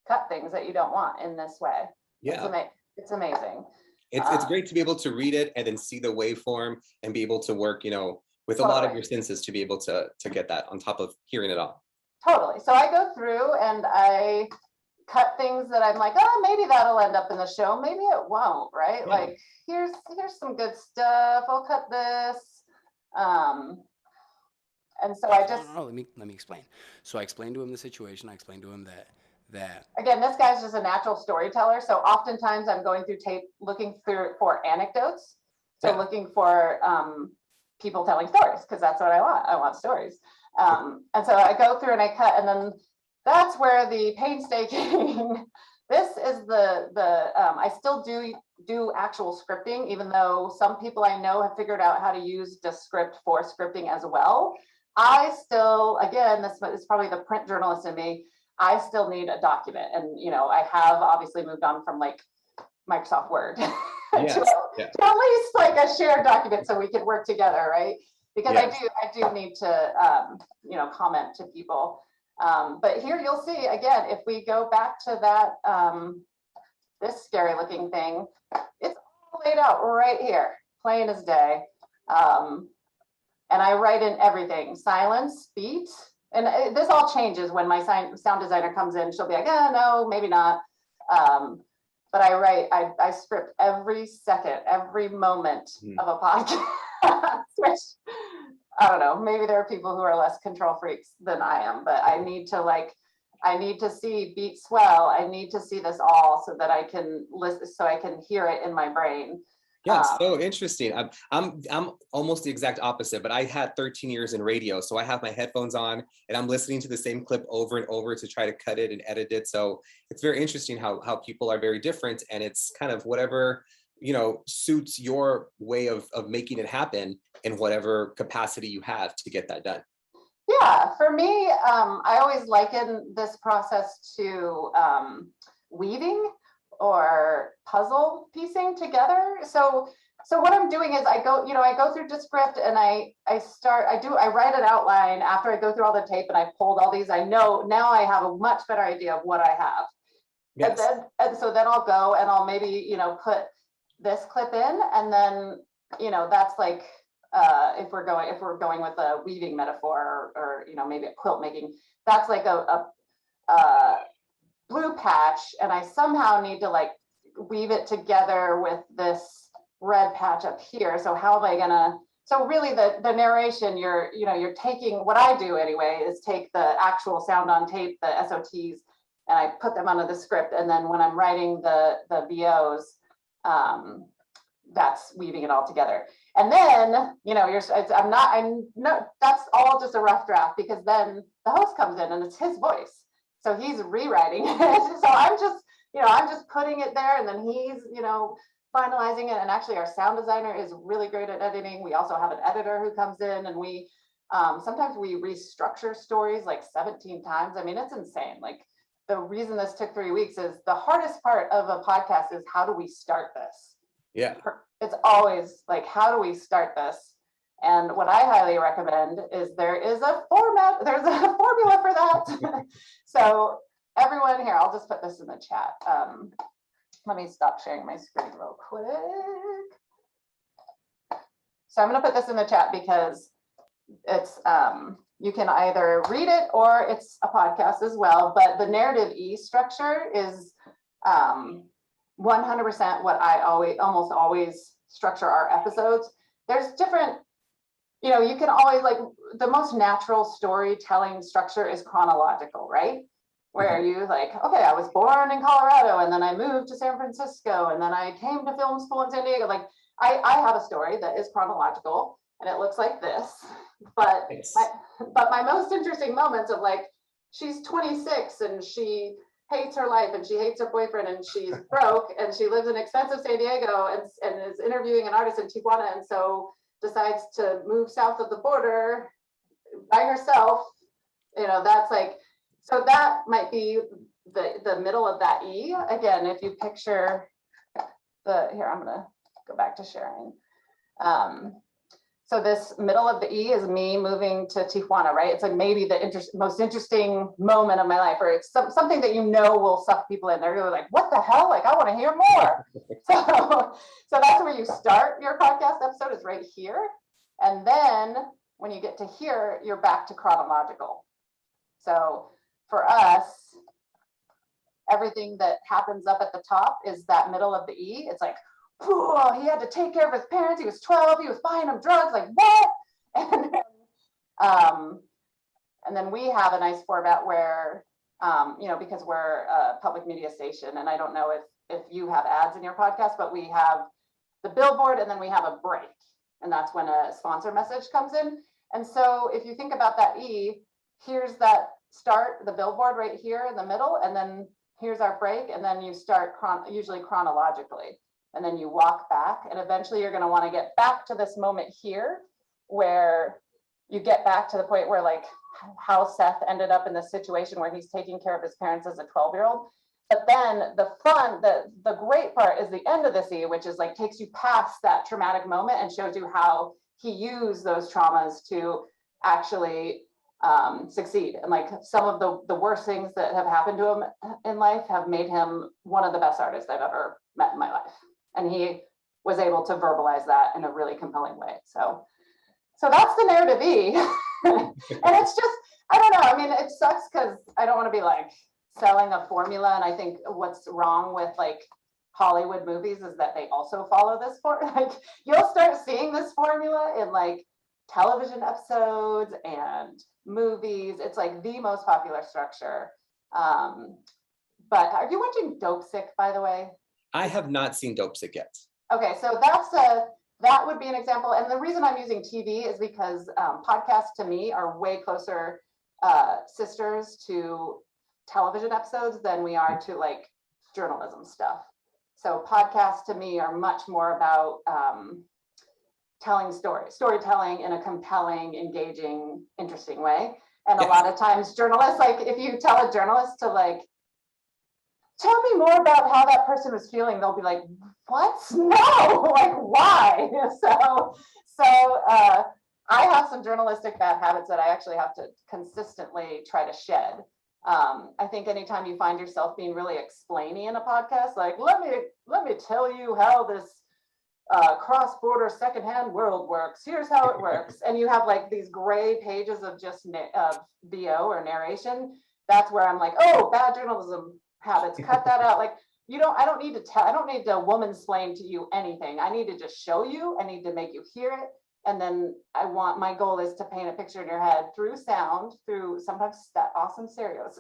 cut things that you don't want in this way. Yeah. It's amazing. It's great to be able to read it and then see the waveform and be able to work, you know, with a lot of your senses to be able to get that on top of hearing it all. Totally. So I go through and I cut things that I'm like, oh, maybe that'll end up in the show. Maybe it won't, right? Yeah. Like, here's some good stuff. I'll cut this. And so I just... No, let me explain. So I explained to him the situation. I explained to him that... Again, this guy's just a natural storyteller. So oftentimes I'm going through tape looking for anecdotes. So looking for people telling stories, because that's what I want. I want stories. And so I go through and I cut, and then that's where the painstaking, this is I still do actual scripting, even though some people I know have figured out how to use DeSCRIPT for scripting as well. I still, again, this is probably the print journalist in me. I still need a document. And, I have obviously moved on from like Microsoft Word Yes. to at least like a shared document so we can work together, right? Because I do need to, comment to people. But here you'll see, again, if we go back to that, this scary looking thing, it's all laid out right here, plain as day. And I write in everything, silence, beat, and this all changes when my sound designer comes in. She'll be like, no, maybe not. But I script every second, every moment of a podcast, which I don't know, maybe there are people who are less control freaks than I am, but I need to see beat swell. I need to see this all so that I can listen, so I can hear it in my brain. Yeah, so interesting. I'm almost the exact opposite, but I had 13 years in radio, so I have my headphones on and I'm listening to the same clip over and over to try to cut it and edit it. So it's very interesting how people are very different, and it's kind of whatever suits your way of making it happen in whatever capacity you have to get that done. Yeah, for me, I always liken this process to weaving or puzzle piecing together. So what I'm doing is I go through DeSCRIPT and I write an outline after I go through all the tape and I pulled all these. I know now I have a much better idea of what I have. Yes. And so then I'll go and I'll maybe, put this clip in, and then, that's like, if we're going with a weaving metaphor or maybe a quilt making, that's like a blue patch, and I somehow need to like weave it together with this red patch up here. So how am I gonna, so really the narration, you're taking, what I do anyway is take the actual sound on tape, the SOTs, and I put them onto the script, and then when I'm writing the VOs, that's weaving it all together. And then, that's all just a rough draft, because then the host comes in and it's his voice. So he's rewriting it. So I'm just putting it there, and then he's, finalizing it. And actually our sound designer is really great at editing. We also have an editor who comes in, and we, sometimes we restructure stories like 17 times. I mean, it's insane. Like, the reason this took 3 weeks is the hardest part of a podcast is, how do we start this? Yeah. It's always like, how do we start this? And what I highly recommend is there is a format, there's a formula for that. So everyone here, I'll just put this in the chat. Let me stop sharing my screen real quick. So I'm going to put this in the chat because it's, you can either read it or it's a podcast as well, but the narrative E structure is 100% what I almost always structure our episodes. There's different, you can always, like, the most natural storytelling structure is chronological, right? Where you like, okay, I was born in Colorado and then I moved to San Francisco and then I came to film school in San Diego. Like, I have a story that is chronological and it looks like this, but my most interesting moments of, like, she's 26 and she hates her life and she hates her boyfriend and she's broke and she lives in expensive San Diego and is interviewing an artist in Tijuana, and so decides to move south of the border by herself. That's like, so that might be the middle of that E. Again, if you picture here, I'm gonna go back to sharing. So this middle of the E is me moving to Tijuana, right? It's like maybe the most interesting moment of my life, or it's something that will suck people in. They're like, what the hell? Like, I want to hear more. So that's where you start your podcast episode, is right here. And then when you get to here, you're back to chronological. So for us, everything that happens up at the top is that middle of the E. It's like, oh, he had to take care of his parents. He was 12. He was buying them drugs. Like, what? And then we have a nice format where, because we're a public media station, and I don't know if you have ads in your podcast, but we have the billboard and then we have a break. And that's when a sponsor message comes in. And so if you think about that E, here's that start, the billboard right here in the middle, and then here's our break, and then you start usually chronologically. And then you walk back, and eventually you're going to want to get back to this moment here where you get back to the point where like how Seth ended up in this situation where he's taking care of his parents as a 12-year-old. But then the great part is the end of the scene, which is like takes you past that traumatic moment and shows you how he used those traumas to actually succeed. And like some of the worst things that have happened to him in life have made him one of the best artists I've ever met in my life. And he was able to verbalize that in a really compelling way. So that's the narrative E. And it's just, I don't know. I mean, it sucks because I don't want to be like selling a formula. And I think what's wrong with like Hollywood movies is that they also follow this like you'll start seeing this formula in like television episodes and movies. It's like the most popular structure. But are you watching Dope Sick, by the way? I have not seen Dope Sick yet. Okay, so that would be an example. And the reason I'm using TV is because podcasts to me are way closer sisters to television episodes than we are to like journalism stuff. So podcasts to me are much more about telling storytelling in a compelling, engaging, interesting way. And a lot of times journalists, like if you tell a journalist to like, tell me more about how that person was feeling, they'll be like, what? No, like why? So I have some journalistic bad habits that I actually have to consistently try to shed. I think anytime you find yourself being really explainy in a podcast, like let me tell you how this cross-border secondhand world works. Here's how it works, and you have like these gray pages of just VO or narration. That's where I'm like, oh, bad journalism habits. Cut that out. Like I don't need to woman-splain to you anything. I need to just show you. I need to make you hear it. And then my goal is to paint a picture in your head through sound, through sometimes that awesome stereo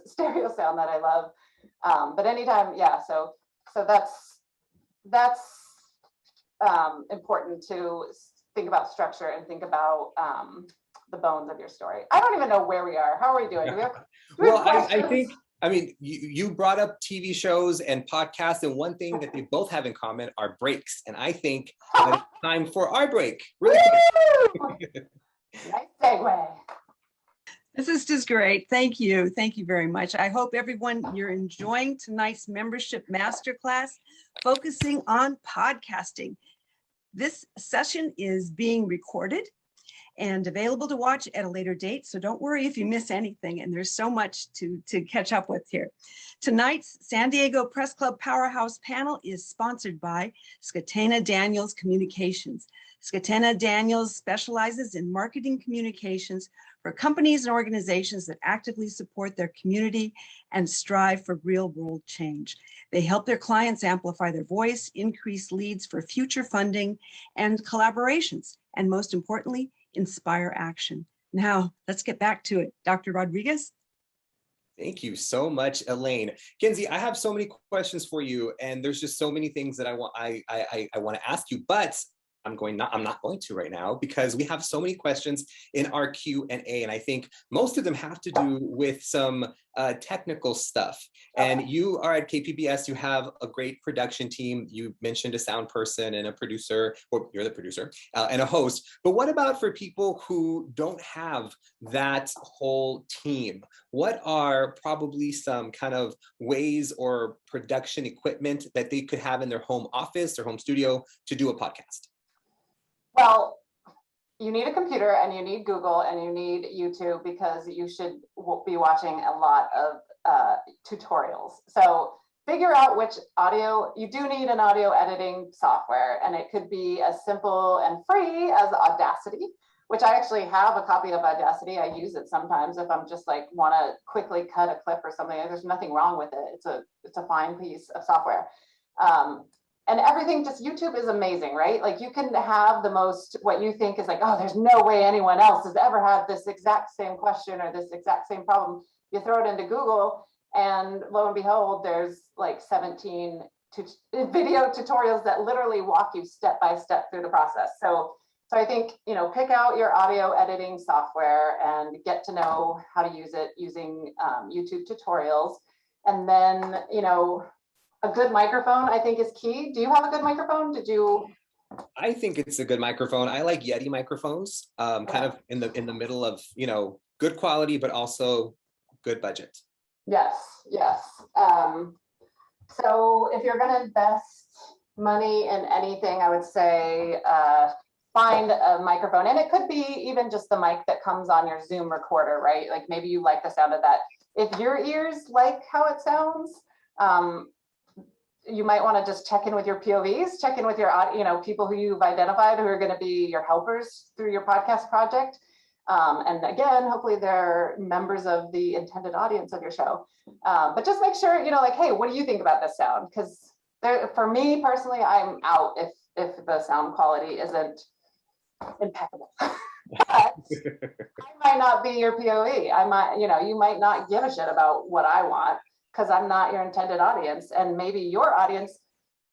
sound that I love. But anytime, yeah, so that's important to think about structure and think about the bones of your story. I don't even know where we are. How are we doing? I think, I mean, you brought up TV shows and podcasts, and one thing that they both have in common are breaks. And I think it's time for our break. Really nice segue. This is just great. Thank you. Thank you very much. I hope everyone, you're enjoying tonight's membership masterclass focusing on podcasting. This session is being recorded and available to watch at a later date. So don't worry if you miss anything. And there's so much to catch up with here. Tonight's San Diego Press Club Powerhouse panel is sponsored by Scatena Daniels Communications. Scatena Daniels specializes in marketing communications for companies and organizations that actively support their community and strive for real-world change. They help their clients amplify their voice, increase leads for future funding and collaborations, and most importantly, inspire action. Now, let's get back to it. Dr. Rodriguez? Thank you so much, Elaine. Kinsee, I have so many questions for you, and there's just so many things that I want to ask you, but I'm not going to right now because we have so many questions in our Q&A, and I think most of them have to do with some technical stuff. And you are at KPBS, you have a great production team. You mentioned a sound person and a producer, or you're the producer, and a host. But what about for people who don't have that whole team? What are probably some kind of ways or production equipment that they could have in their home office or home studio to do a podcast? Well, you need a computer and you need Google and you need YouTube because you should be watching a lot of tutorials. So figure out which you do need an audio editing software, and it could be as simple and free as Audacity, which I actually have a copy of Audacity. I use it sometimes if I'm just like want to quickly cut a clip or something. There's nothing wrong with it. It's a fine piece of software. And everything, just YouTube is amazing, right? Like you can have what you think is like, oh, there's no way anyone else has ever had this exact same question or this exact same problem. You throw it into Google and lo and behold, there's like 17 video tutorials that literally walk you step by step through the process. So I think, pick out your audio editing software and get to know how to use it using YouTube tutorials. And then, a good microphone, I think, is key. Do you have a good microphone? I think it's a good microphone. I like Yeti microphones, kind of in the middle of, you know, good quality, but also good budget. Yes, yes. So if you're going to invest money in anything, I would say find a microphone, and it could be even just the mic that comes on your Zoom recorder, right? Like maybe you like the sound of that. If your ears like how it sounds, you might want to just check in with your POVs, check in with your, you know, people who you've identified who are going to be your helpers through your podcast project. And again, hopefully they're members of the intended audience of your show. But just make sure, you know, like, hey, what do you think about this sound? Because for me personally, I'm out if the sound quality isn't impeccable. But I might not be your POV. I might, you know, you might not give a shit about what I want because I'm not your intended audience. And maybe your audience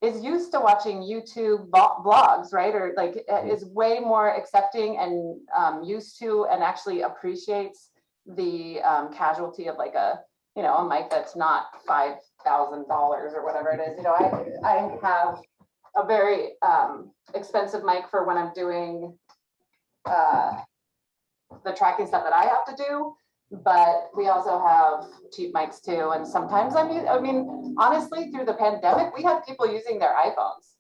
is used to watching YouTube vlogs, right? Or like is way more accepting and used to and actually appreciates the casualty of like a, you know, a mic that's not $5,000 or whatever it is. You know, I have a very expensive mic for when I'm doing the tracking stuff that I have to do, but we also have cheap mics too. And sometimes I mean, honestly, through the pandemic, we had people using their iPhones.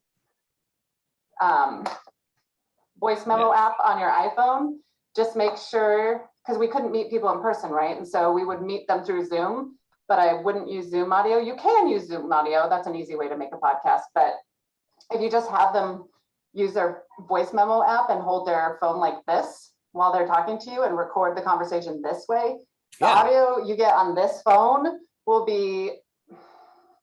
Voice memo app on your iPhone, just make sure, because we couldn't meet people in person, right? And so we would meet them through Zoom, but I wouldn't use Zoom audio. You can use Zoom audio. That's an easy way to make a podcast. But if you just have them use their voice memo app and hold their phone like this while they're talking to you and record the conversation this way, the audio you get on this phone will be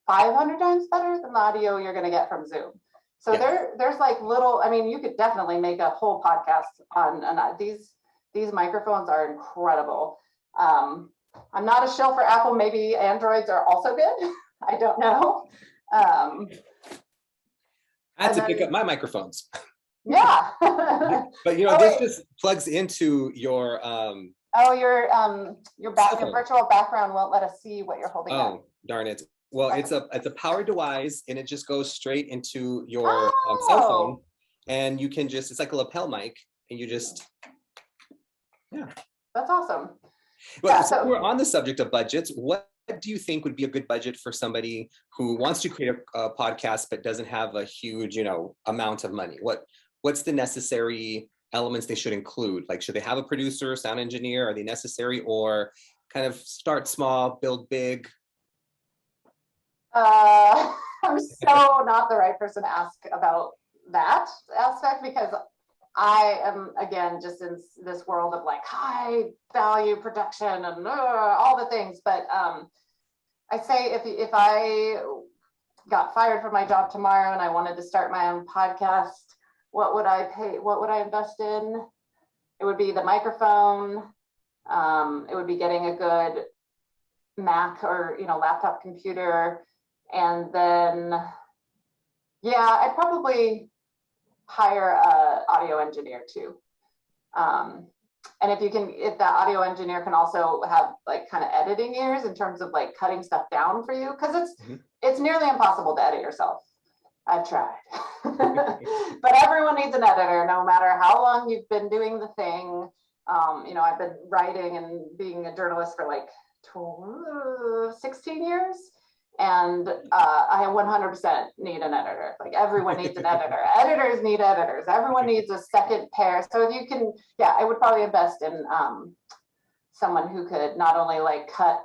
500 times better than the audio you're going to get from Zoom. So there's like little, I mean, you could definitely make a whole podcast on these microphones are incredible. I'm not a shill for Apple. Maybe Androids are also good. I don't know. I had to pick up my microphones. Yeah. But you know, this just plugs into your your virtual background won't let us see what you're holding up. Oh, darn it. Well, it's a power device and it just goes straight into your cell phone, and you can just, it's like a lapel mic and you just, That's awesome. Well, so we're on the subject of budgets. What do you think would be a good budget for somebody who wants to create a podcast but doesn't have a huge, you know, amount of money? What's the necessary elements they should include? Like, should they have a producer, sound engineer? Are they necessary, or kind of start small, build big? I'm so not the right person to ask about that aspect, because I am, again, just in this world of like high value production and all the things. But I say if I got fired from my job tomorrow and I wanted to start my own podcast, what would I pay? What would I invest in? It would be the microphone. It would be getting a good Mac or, you know, laptop computer. And then, I'd probably hire an audio engineer too. And if that audio engineer can also have like kind of editing ears in terms of like cutting stuff down for you, because it's nearly impossible to edit yourself. I've tried. But everyone needs an editor, no matter how long you've been doing the thing. You know, I've been writing and being a journalist for like 16 years. And I 100% need an editor. Like everyone needs an editor. Editors need editors. Everyone needs a second pair. So if you can, I would probably invest in someone who could not only like cut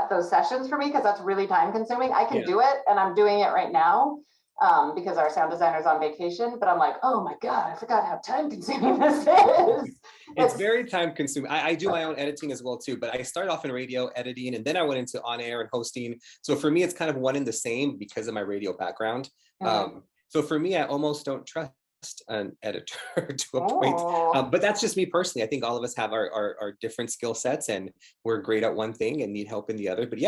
those sessions for me, because that's really time consuming. I can do it, and I'm doing it right now because our sound designer's on vacation. But I'm like, oh my God, I forgot how time consuming this is. It's very time consuming. I do my own editing as well too, but I started off in radio editing and then I went into on air and hosting. So for me, it's kind of one and the same because of my radio background. So for me, I almost don't trust an editor to a point, but that's just me personally. I think all of us have our different skill sets, and we're great at one thing and need help in the other. But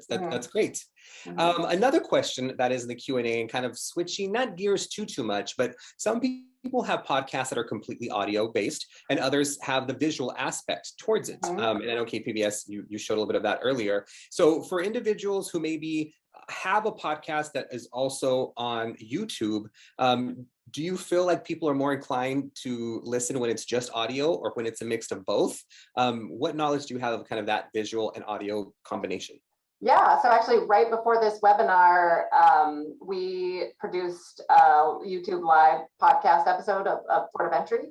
that's great. Another question that is in the Q&A, and kind of switching not gears too much, but some people people have podcasts that are completely audio based, and others have the visual aspect towards it. And I know KPBS, you showed a little bit of that earlier. So for individuals who maybe have a podcast that is also on YouTube, do you feel like people are more inclined to listen when it's just audio or when it's a mix of both? What knowledge do you have of kind of that visual and audio combination? Yeah, so actually right before this webinar, we produced a YouTube live podcast episode of Port of Entry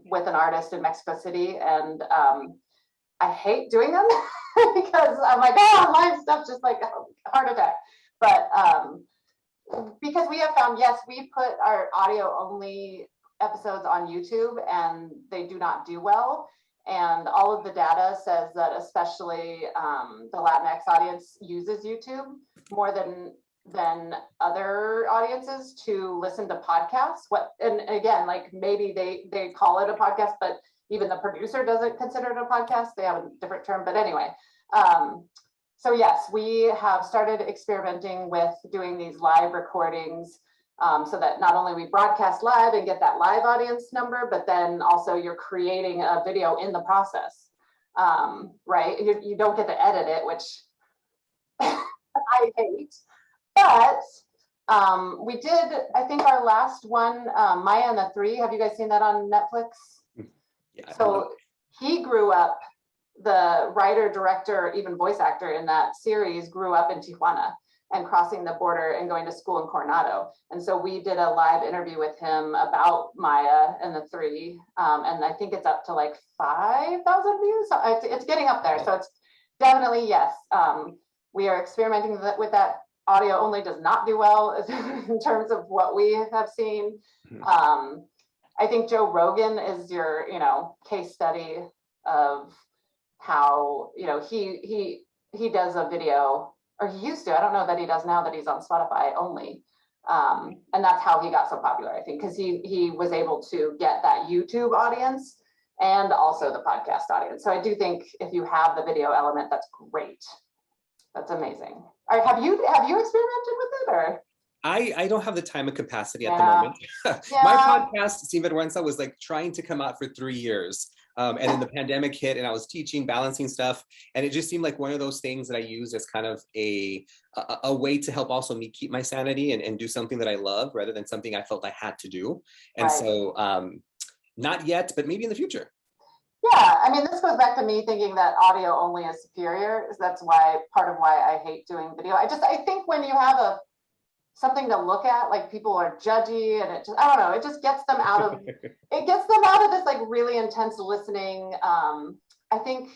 with an artist in Mexico City. And I hate doing them because I'm like, oh, live stuff, just like heart attack. But because we have found, yes, we put our audio only episodes on YouTube and they do not do well. And all of the data says that especially the Latinx audience uses YouTube more than other audiences to listen to podcasts. And again, like maybe they call it a podcast, but even the producer doesn't consider it a podcast. They have a different term, but anyway. So yes, we have started experimenting with doing these live recordings so that not only we broadcast live and get that live audience number, but then also you're creating a video in the process, right? You don't get to edit it, which I hate. But we did, I think our last one, Maya and the Three, have you guys seen that on Netflix? Yeah. So he grew up, the writer, director, even voice actor in that series grew up in Tijuana and crossing the border and going to school in Coronado. And so we did a live interview with him about Maya and the Three. And I think it's up to like 5,000 views. So it's getting up there. So it's definitely, yes. We are experimenting with that. Audio only does not do well in terms of what we have seen. I think Joe Rogan is your, case study of how, he does a video, or he used to, I don't know that he does now that he's on Spotify only. And that's how he got so popular, I think, because he was able to get that YouTube audience and also the podcast audience. So I do think if you have the video element, that's great. That's amazing. All right, have you experimented with it, or? I don't have the time and capacity at the moment. My podcast, Sin Vergüenza, was like trying to come out for 3 years. And then the pandemic hit and I was teaching, balancing stuff. And it just seemed like one of those things that I use as kind of a way to help also me keep my sanity and do something that I love rather than something I felt I had to do. And so not yet, but maybe in the future. Yeah, I mean, this goes back to me thinking that audio only is superior. That's part of why I hate doing video. I think when you have something to look at, like people are judgy and I don't know, it just gets them out of, this like really intense listening. I think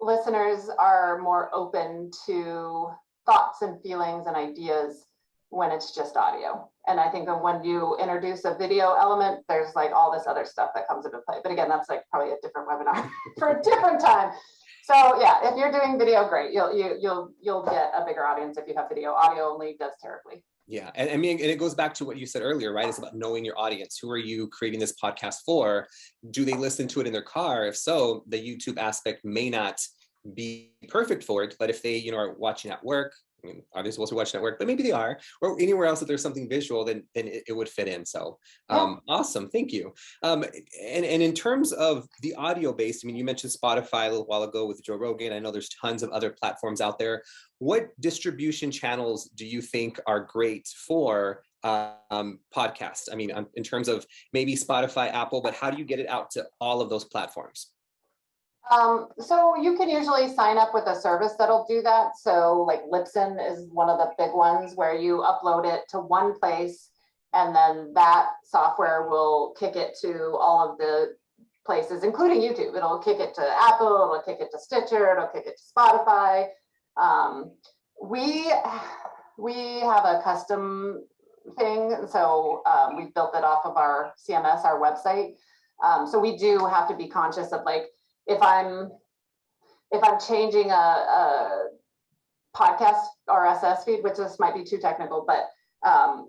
listeners are more open to thoughts and feelings and ideas when it's just audio. And I think when you introduce a video element, there's like all this other stuff that comes into play. But again, that's like probably a different webinar for a different time. So yeah, if you're doing video, great. You'll get a bigger audience if you have video. Audio only does terribly. Yeah, and I mean, and it goes back to what you said earlier, right? It's about knowing your audience. Who are you creating this podcast for? Do they listen to it in their car? If so, the YouTube aspect may not be perfect for it. But if they, are watching at work, I mean, are they supposed to watch at work? But maybe they are, or anywhere else that there's something visual, then it would fit in. So awesome, thank you. And in terms of the audio based, I mean, you mentioned Spotify a little while ago with Joe Rogan. I know there's tons of other platforms out there. What distribution channels do you think are great for podcasts? I mean, in terms of maybe Spotify, Apple, but how do you get it out to all of those platforms? So you can usually sign up with a service that'll do that. So like Libsyn is one of the big ones where you upload it to one place and then that software will kick it to all of the places, including YouTube. It'll kick it to Apple, it'll kick it to Stitcher, it'll kick it to Spotify. We have a custom thing. So we've built it off of our CMS, our website. So we do have to be conscious of like, if I'm changing a podcast RSS feed, which this might be too technical, but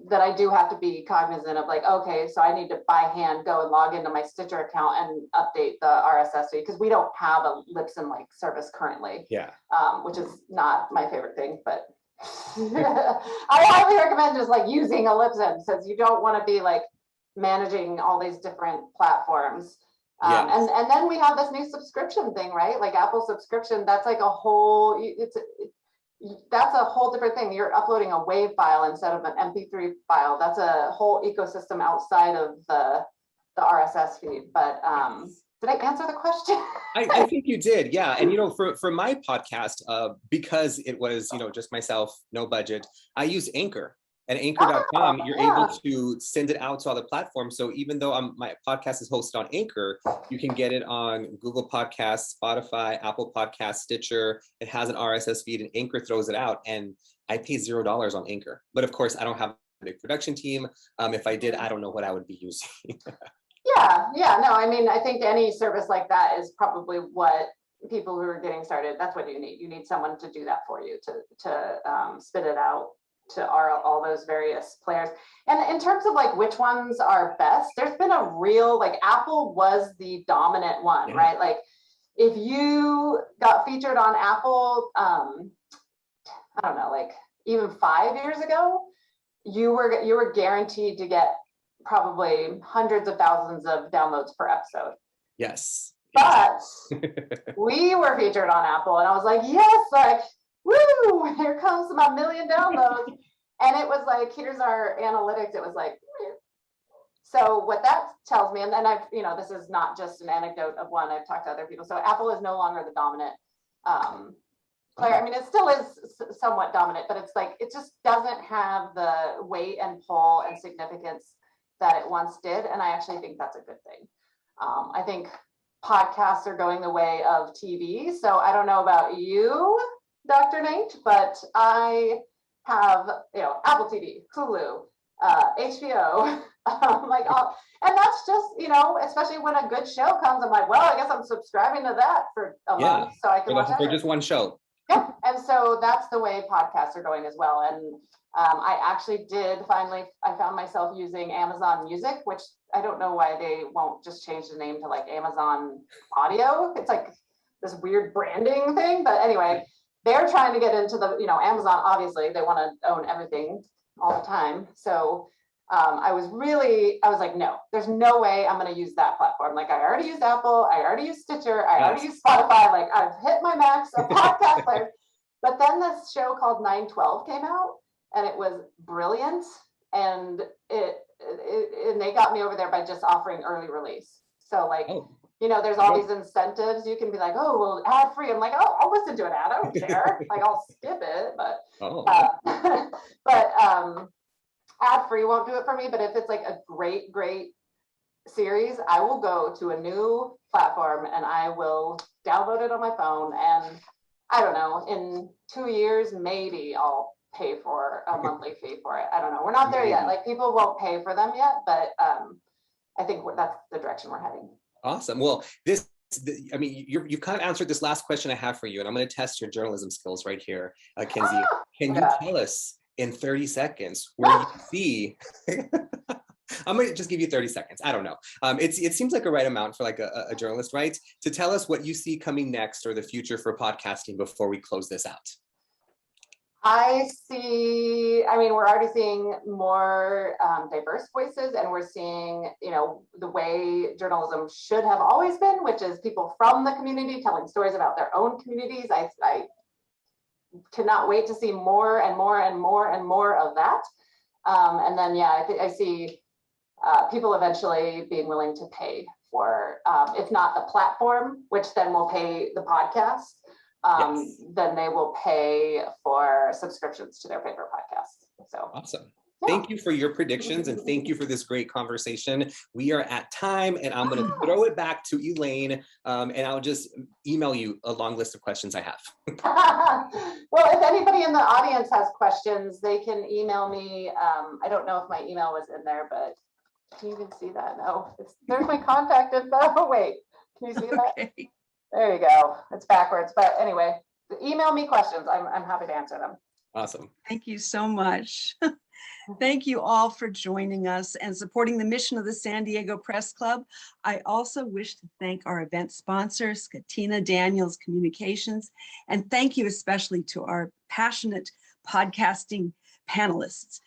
that I do have to be cognizant of like, okay, so I need to by hand go and log into my Stitcher account and update the RSS feed because we don't have a Libsyn-like service currently. Yeah. Which is not my favorite thing, but I highly recommend just like using a Libsyn since you don't want to be like managing all these different platforms. Yes. And then we have this new subscription thing, right? Like Apple subscription, that's like a whole, that's a whole different thing. You're uploading a WAV file instead of an MP3 file. That's a whole ecosystem outside of the RSS feed. But did I answer the question? I think you did, yeah. And for my podcast, because it was just myself, no budget, I use Anchor. And anchor.com, you're able to send it out to all the platforms. So even though my podcast is hosted on Anchor, you can get it on Google Podcasts, Spotify, Apple Podcasts, Stitcher. It has an RSS feed, and Anchor throws it out. And I pay $0 on Anchor. But of course, I don't have a big production team. If I did, I don't know what I would be using. Yeah. No, I mean, I think any service like that is probably what people who are getting started, that's what you need. You need someone to do that for you, to spit it out to all those various players. And in terms of like which ones are best, there's been a real, like Apple was the dominant one, right? Like if you got featured on Apple, I don't know, like even 5 years ago, you were guaranteed to get probably hundreds of thousands of downloads per episode. Yes. But we were featured on Apple, and I was like, yes, like, woo, here comes my 1 million downloads. And it was like, here's our analytics. It was like, so what that tells me, and then this is not just an anecdote of one, I've talked to other people. So Apple is no longer the dominant player. I mean, it still is somewhat dominant, but it's like, it just doesn't have the weight and pull and significance that it once did. And I actually think that's a good thing. I think podcasts are going the way of TV. So I don't know about you, Dr. Nate, but I have, Apple TV, Hulu, HBO, and that's just, especially when a good show comes, I'm like, well, I guess I'm subscribing to that for a month so I can watch for just one show. Yeah, and so that's the way podcasts are going as well. And I actually I found myself using Amazon Music, which I don't know why they won't just change the name to like Amazon Audio. It's like this weird branding thing, but anyway, they're trying to get into the, Amazon, obviously they want to own everything all the time. So I was like, no, there's no way I'm going to use that platform. Like I already use Apple, I already use Stitcher, I already use Spotify. Like I've hit my max of podcast players. But then this show called 912 came out, and it was brilliant. And and they got me over there by just offering early release. So like, there's all these incentives. You can be like, oh, well, ad free. I'm like, oh, I'll listen to an ad. I don't care. Like I'll skip it, but ad free won't do it for me. But if it's like a great series, I will go to a new platform and I will download it on my phone. And I don't know, in 2 years, maybe I'll pay for a monthly fee for it. I don't know. We're not there yet. Like people won't pay for them yet, but I think that's the direction we're heading. Awesome. Well, you kind of answered this last question I have for you, and I'm going to test your journalism skills right here, Kinsee. Can you tell us in 30 seconds where you see? I'm going to just give you 30 seconds. I don't know. It seems like a right amount for like a journalist, right? To tell us what you see coming next or the future for podcasting before we close this out. We're already seeing more diverse voices, and we're seeing, the way journalism should have always been, which is people from the community telling stories about their own communities. I cannot wait to see more and more and more and more of that. And then, I see people eventually being willing to pay for, if not the platform, which then will pay the podcast. Then they will pay for subscriptions to their favorite podcasts. So awesome. Thank you for your predictions, and thank you for this great conversation. We are at time, and I'm going to throw it back to Elaine, and I'll just email you a long list of questions I have. Well, if anybody in the audience has questions, they can email me. I don't know if my email was in there, but can you even see that? No, there's my contact info. Wait, can you see that? Okay. There you go. It's backwards. But anyway, email me questions. I'm happy to answer them. Awesome. Thank you so much. Thank you all for joining us and supporting the mission of the San Diego Press Club. I also wish to thank our event sponsors, Katina Daniels Communications, and thank you especially to our passionate podcasting panelists.